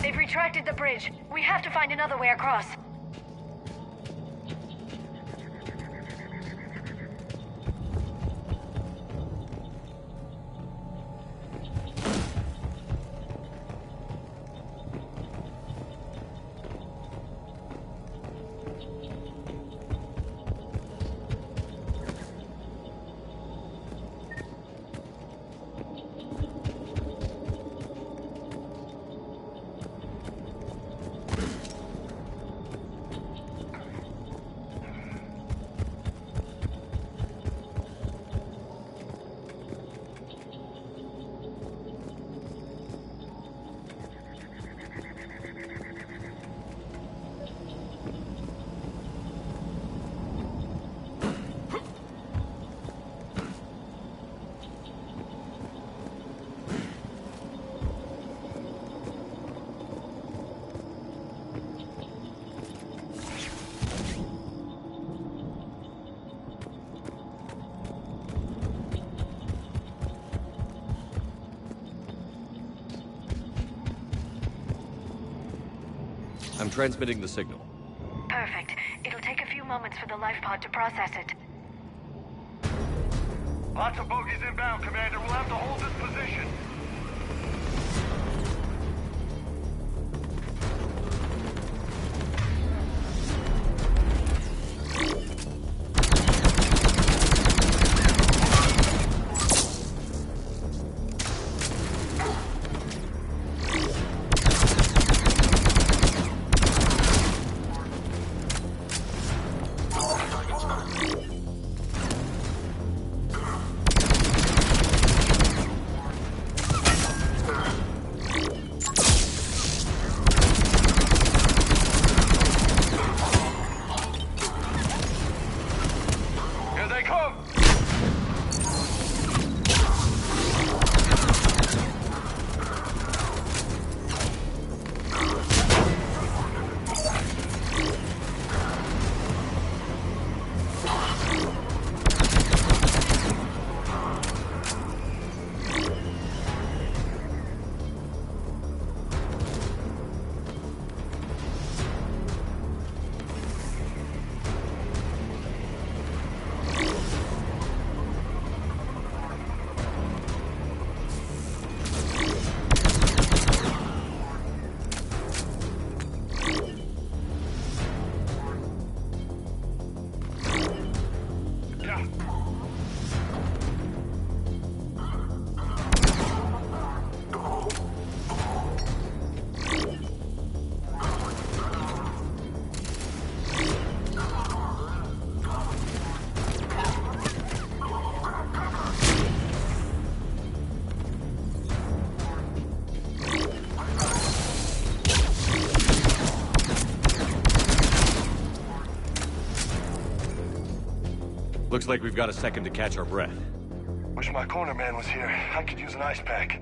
They've retracted the bridge. We have to find another way across. I'm transmitting the signal. Perfect. It'll take a few moments for the life pod to process it. Lots of bogies inbound, Commander. We'll have to hold this position. Looks like we've got a second to catch our breath. Wish my corner man was here. I could use an ice pack.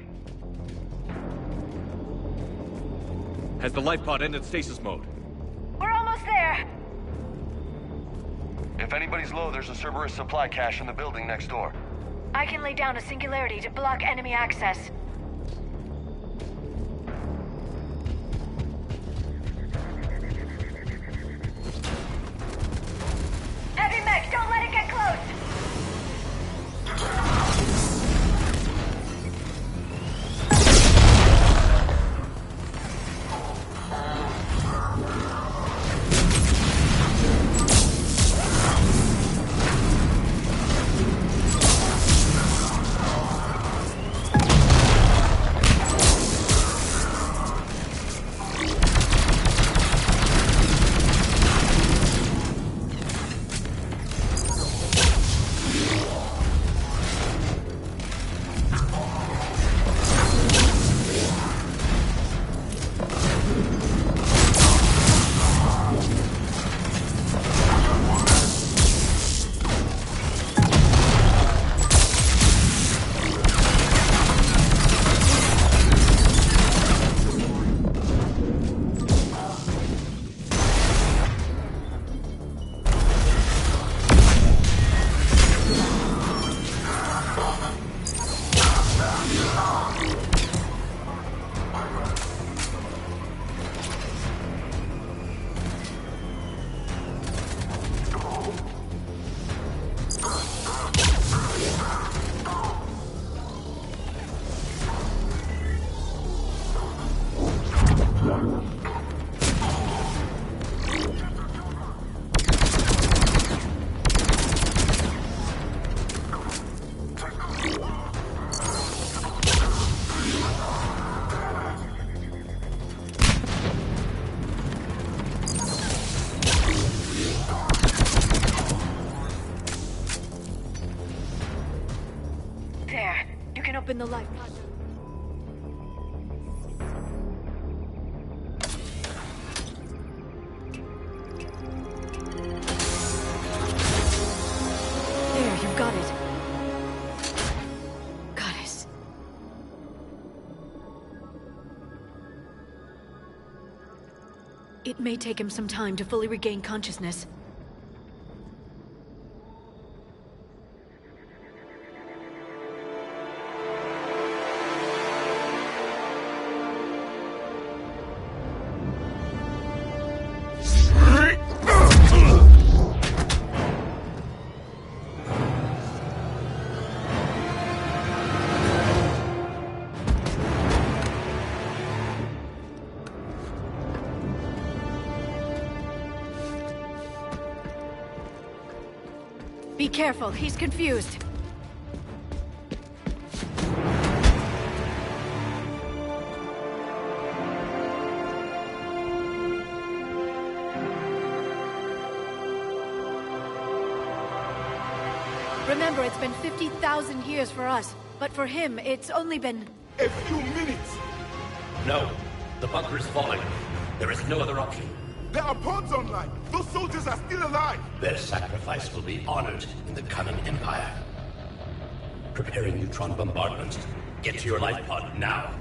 Has the life pod ended stasis mode? We're almost there. If anybody's low, there's a Cerberus supply cache in the building next door. I can lay down a singularity to block enemy access. Heavy mech, don't let it get close! There, you can open the light. There, you've got it. Goddess. It may take him some time to fully regain consciousness. Be careful, he's confused. Remember, it's been 50,000 years for us, but for him, it's only been... A few minutes! No, the bunker is falling. There is no other option. There are pods online! Those soldiers are still alive! Their sacrifice will be honored in the coming Empire. Preparing neutron bombardment. Get to your life pod now.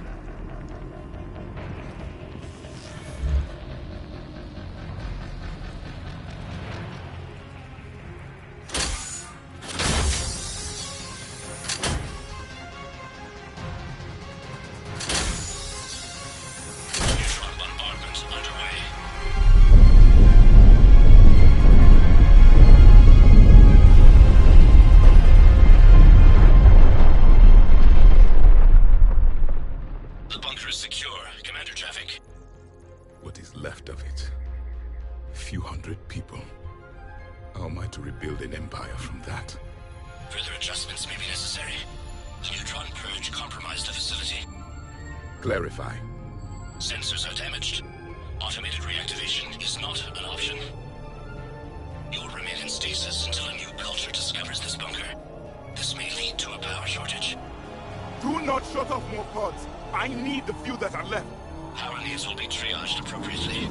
Clarify. Sensors are damaged. Automated reactivation is not an option. You'll remain in stasis until a new culture discovers this bunker. This may lead to a power shortage. Do not shut off more pods. I need the few that are left. Power needs will be triaged appropriately.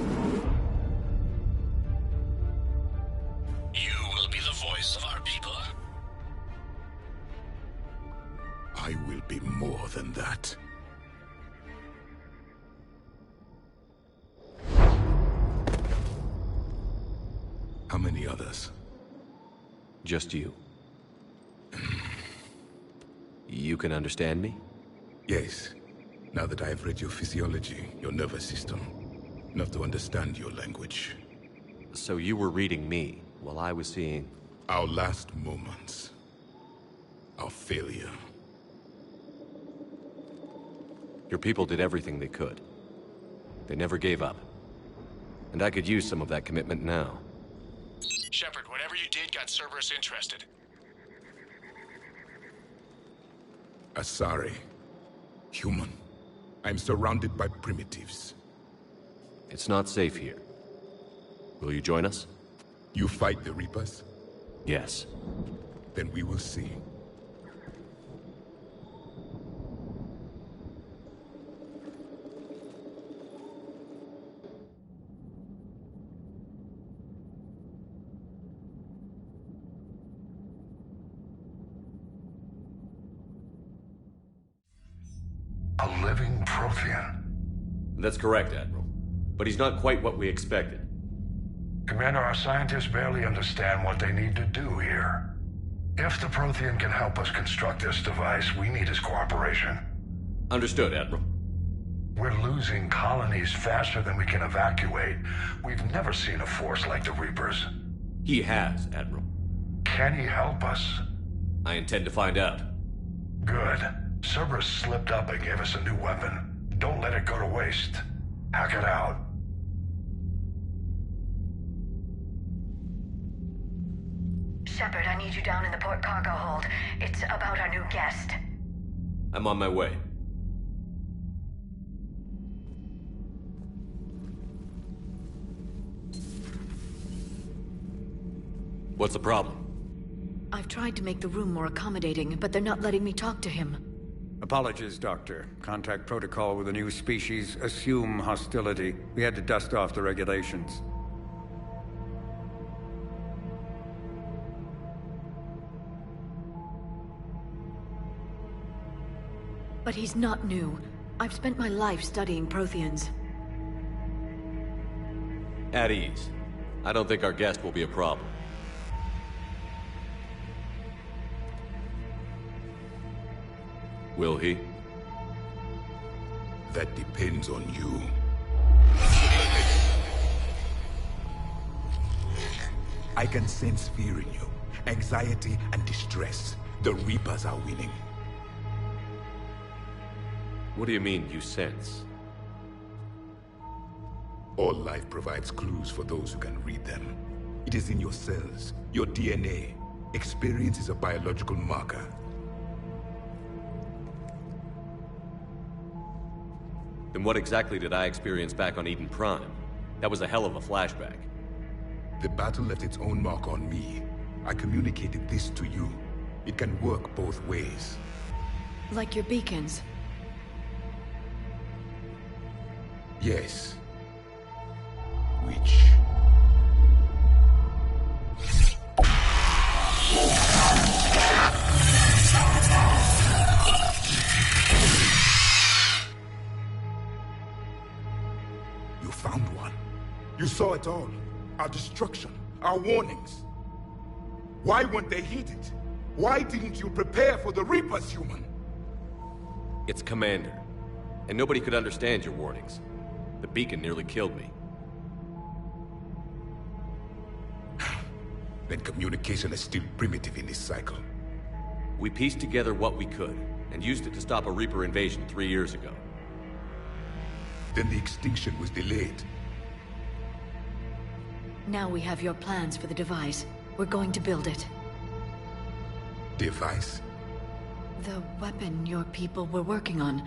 You will be the voice of our people. more than that. How many others? Just you. You can understand me? Yes. Now that I have read your physiology, your nervous system, enough to understand your language. So you were reading me while I was seeing... Our last moments. Our failure. Your people did everything they could. They never gave up. And I could use some of that commitment now. Shepard, whatever you did got Cerberus interested. Asari. Human. I'm surrounded by primitives. It's not safe here. Will you join us? You fight the Reapers? Yes. Then we will see. A living Prothean. That's correct, Admiral. But he's not quite what we expected. Commander, our scientists barely understand what they need to do here. If the Prothean can help us construct this device, we need his cooperation. Understood, Admiral. We're losing colonies faster than we can evacuate. We've never seen a force like the Reapers. He has, Admiral. Can he help us? I intend to find out. Good. Cerberus slipped up and gave us a new weapon. Don't let it go to waste. Hack it out. Shepard, I need you down in the port cargo hold. It's about our new guest. I'm on my way. What's the problem? I've tried to make the room more accommodating, but they're not letting me talk to him. Apologies, Doctor. Contact protocol with a new species. Assume hostility. We had to dust off the regulations. But he's not new. I've spent my life studying Protheans. At ease. I don't think our guest will be a problem. Will he? That depends on you. I can sense fear in you. Anxiety and distress. The Reapers are winning. What do you mean, you sense? All life provides clues for those who can read them. It is in your cells, your DNA. Experience is a biological marker. Then what exactly did I experience back on Eden Prime? That was a hell of a flashback. The battle left its own mark on me. I communicated this to you. It can work both ways. Like your beacons. Yes. Which... You found one. You saw it all. Our destruction, our warnings. Why weren't they heeded? Why didn't you prepare for the Reapers, human? It's Commander. And nobody could understand your warnings. The beacon nearly killed me. Then communication is still primitive in this cycle. We pieced together what we could, and used it to stop a Reaper invasion 3 years ago. Then the extinction was delayed. Now we have your plans for the device. We're going to build it. Device? The weapon your people were working on.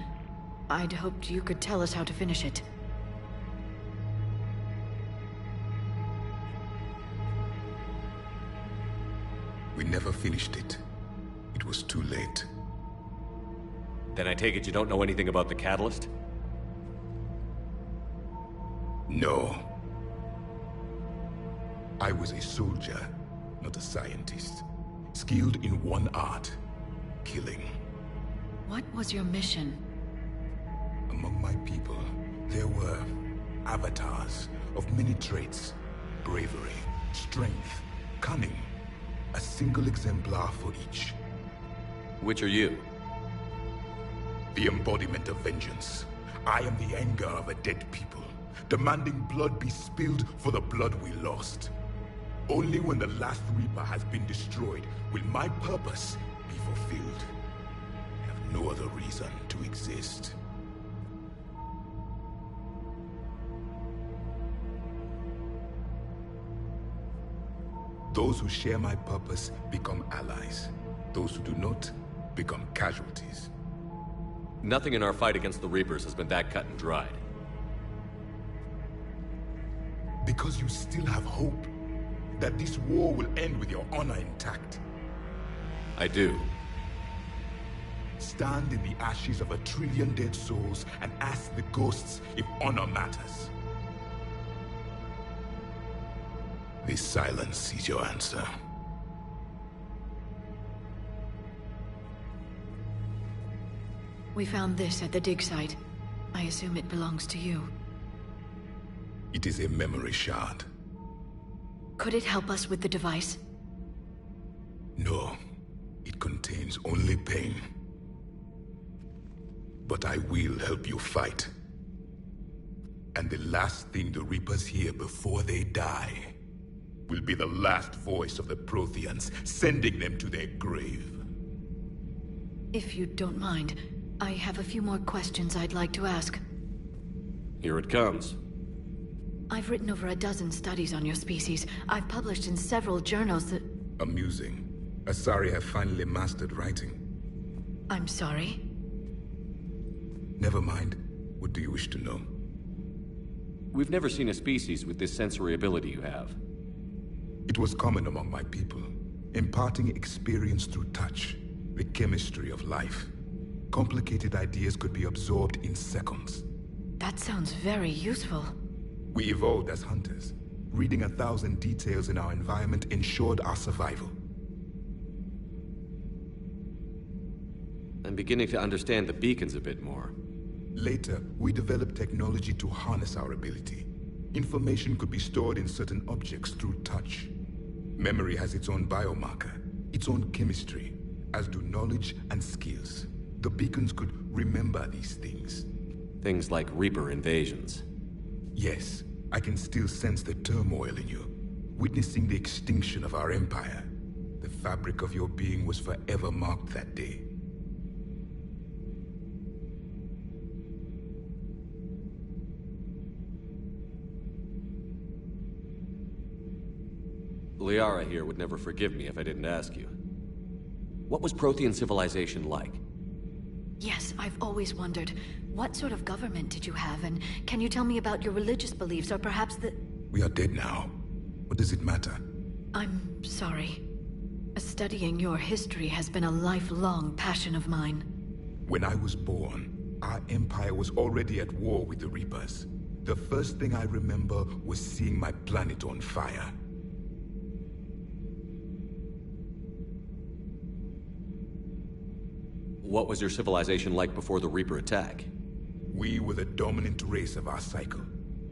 I'd hoped you could tell us how to finish it. We never finished it. It was too late. Then I take it you don't know anything about the catalyst? No. I was a soldier, not a scientist. Skilled in one art, killing. What was your mission? Among my people, there were avatars of many traits. Bravery, strength, cunning. A single exemplar for each. Which are you? The embodiment of vengeance. I am the anger of a dead people, demanding blood be spilled for the blood we lost. Only when the last Reaper has been destroyed will my purpose be fulfilled. I have no other reason to exist. Those who share my purpose become allies. Those who do not become casualties. Nothing in our fight against the Reapers has been that cut and dried. Because you still have hope that this war will end with your honor intact. I do. Stand in the ashes of 1 trillion dead souls and ask the ghosts if honor matters. This silence is your answer. We found this at the dig site. I assume it belongs to you. It is a memory shard. Could it help us with the device? No. It contains only pain. But I will help you fight. And the last thing the Reapers hear before they die will be the last voice of the Protheans, sending them to their grave. If you don't mind, I have a few more questions I'd like to ask. Here it comes. I've written over a dozen studies on your species. I've published in several journals that... Amusing. Asari have finally mastered writing. I'm sorry? Never mind. What do you wish to know? We've never seen a species with this sensory ability you have. It was common among my people, imparting experience through touch, the chemistry of life. Complicated ideas could be absorbed in seconds. That sounds very useful. We evolved as hunters. Reading 1,000 details in our environment ensured our survival. I'm beginning to understand the beacons a bit more. Later, we developed technology to harness our ability. Information could be stored in certain objects through touch. Memory has its own biomarker, its own chemistry, as do knowledge and skills. The beacons could remember these things. Things like Reaper invasions. Yes, I can still sense the turmoil in you, witnessing the extinction of our empire. The fabric of your being was forever marked that day. Liara here would never forgive me if I didn't ask you. What was Prothean civilization like? Yes, I've always wondered, what sort of government did you have, and can you tell me about your religious beliefs, or perhaps the... We are dead now. What does it matter? I'm sorry. Studying your history has been a lifelong passion of mine. When I was born, our empire was already at war with the Reapers. The first thing I remember was seeing my planet on fire. What was your civilization like before the Reaper attack? We were the dominant race of our cycle.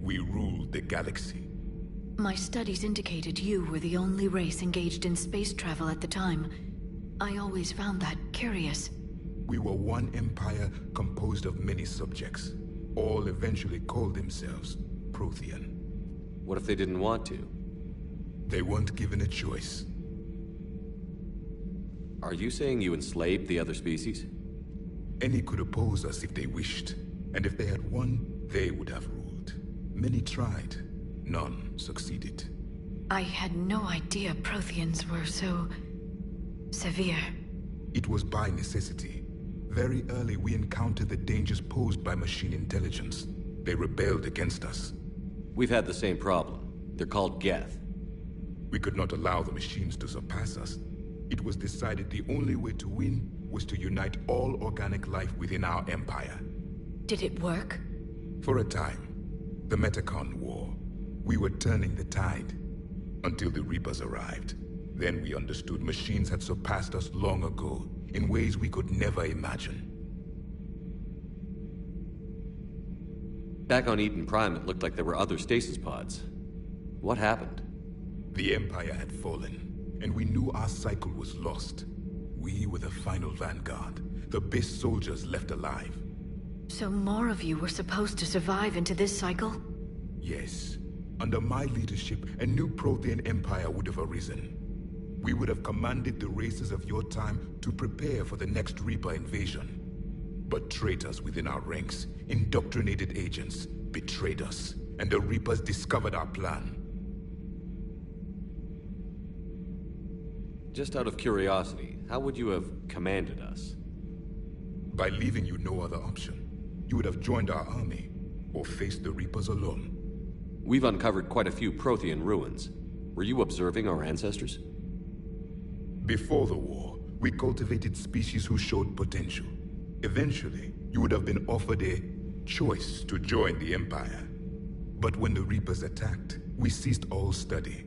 We ruled the galaxy. My studies indicated you were the only race engaged in space travel at the time. I always found that curious. We were one empire composed of many subjects. All eventually called themselves Prothean. What if they didn't want to? They weren't given a choice. Are you saying you enslaved the other species? Any could oppose us if they wished. And if they had won, they would have ruled. Many tried. None succeeded. I had no idea Protheans were so... severe. It was by necessity. Very early we encountered the dangers posed by machine intelligence. They rebelled against us. We've had the same problem. They're called Geth. We could not allow the machines to surpass us. It was decided the only way to win was to unite all organic life within our empire. Did it work? For a time. The Metacon War. We were turning the tide. Until the Reapers arrived. Then we understood machines had surpassed us long ago, in ways we could never imagine. Back on Eden Prime, it looked like there were other stasis pods. What happened? The Empire had fallen, and we knew our cycle was lost. We were the final vanguard, the best soldiers left alive. So more of you were supposed to survive into this cycle? Yes. Under my leadership, a new Prothean Empire would have arisen. We would have commanded the races of your time to prepare for the next Reaper invasion. But traitors within our ranks, indoctrinated agents, betrayed us, and the Reapers discovered our plan. Just out of curiosity, how would you have commanded us? By leaving you no other option. You would have joined our army, or faced the Reapers alone. We've uncovered quite a few Prothean ruins. Were you observing our ancestors? Before the war, we cultivated species who showed potential. Eventually, you would have been offered a choice to join the Empire. But when the Reapers attacked, we ceased all study.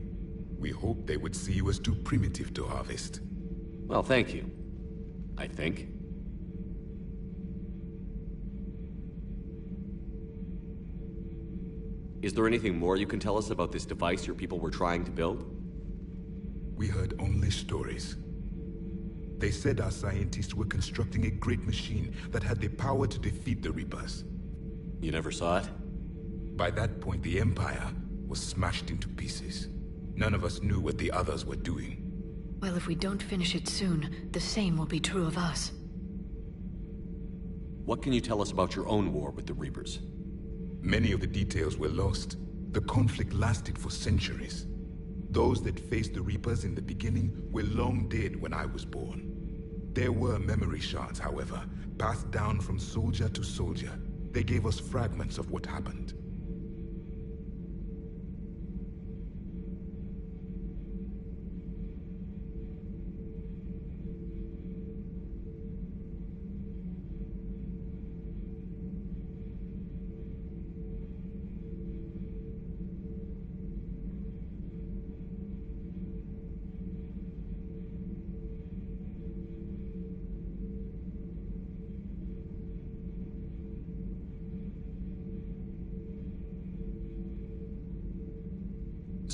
We hoped they would see you as too primitive to harvest. Well, thank you. I think. Is there anything more you can tell us about this device your people were trying to build? We heard only stories. They said our scientists were constructing a great machine that had the power to defeat the Reapers. You never saw it? By that point, the Empire was smashed into pieces. None of us knew what the others were doing. Well, if we don't finish it soon, the same will be true of us. What can you tell us about your own war with the Reapers? Many of the details were lost. The conflict lasted for centuries. Those that faced the Reapers in the beginning were long dead when I was born. There were memory shards, however, passed down from soldier to soldier. They gave us fragments of what happened.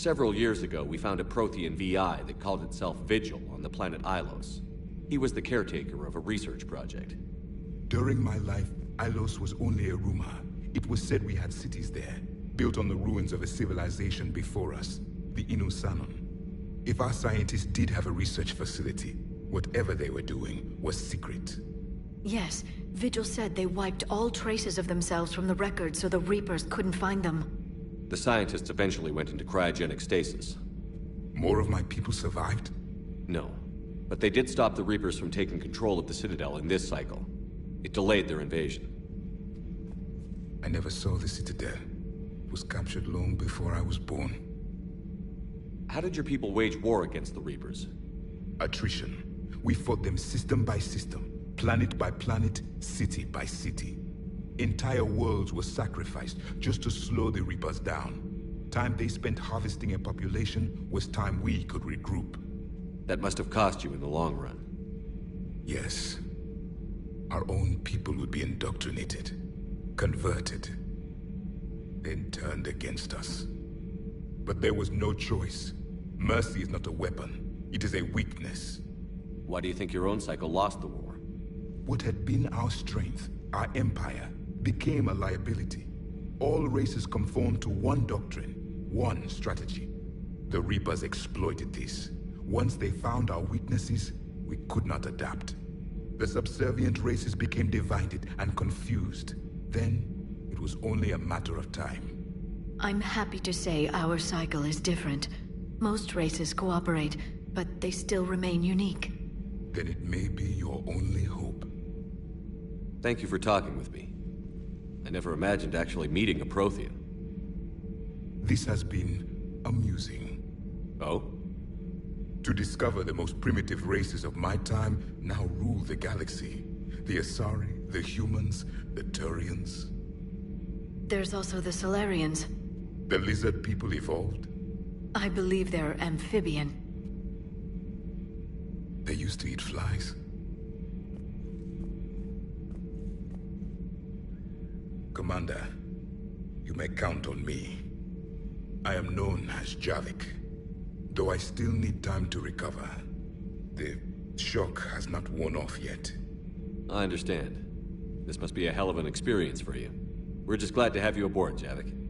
Several years ago, we found a Prothean VI that called itself Vigil on the planet Ilos. He was the caretaker of a research project. During my life, Ilos was only a rumor. It was said we had cities there, built on the ruins of a civilization before us, the Inusanon. If our scientists did have a research facility, whatever they were doing was secret. Yes, Vigil said they wiped all traces of themselves from the records so the Reapers couldn't find them. The scientists eventually went into cryogenic stasis. More of my people survived? No, but they did stop the Reapers from taking control of the Citadel in this cycle. It delayed their invasion. I never saw the Citadel. It was captured long before I was born. How did your people wage war against the Reapers? Attrition. We fought them system by system, planet by planet, city by city. Entire worlds were sacrificed just to slow the Reapers down. Time they spent harvesting a population was time we could regroup. That must have cost you in the long run. Yes. Our own people would be indoctrinated, converted, then turned against us. But there was no choice. Mercy is not a weapon. It is a weakness. Why do you think your own cycle lost the war? What had been our strength, our empire, became a liability. All races conformed to one doctrine, one strategy. The Reapers exploited this. Once they found our weaknesses, we could not adapt. The subservient races became divided and confused. Then, it was only a matter of time. I'm happy to say our cycle is different. Most races cooperate, but they still remain unique. Then it may be your only hope. Thank you for talking with me. I never imagined actually meeting a Prothean. This has been amusing. Oh? To discover the most primitive races of my time now rule the galaxy. The Asari, the humans, the Turians. There's also the Solarians. The lizard people evolved? I believe they're amphibian. They used to eat flies. Commander, You may count on me. I am known as Javik, though I still need time to recover. The shock has not worn off yet. I understand. This must be a hell of an experience for you. We're just glad to have you aboard, Javik.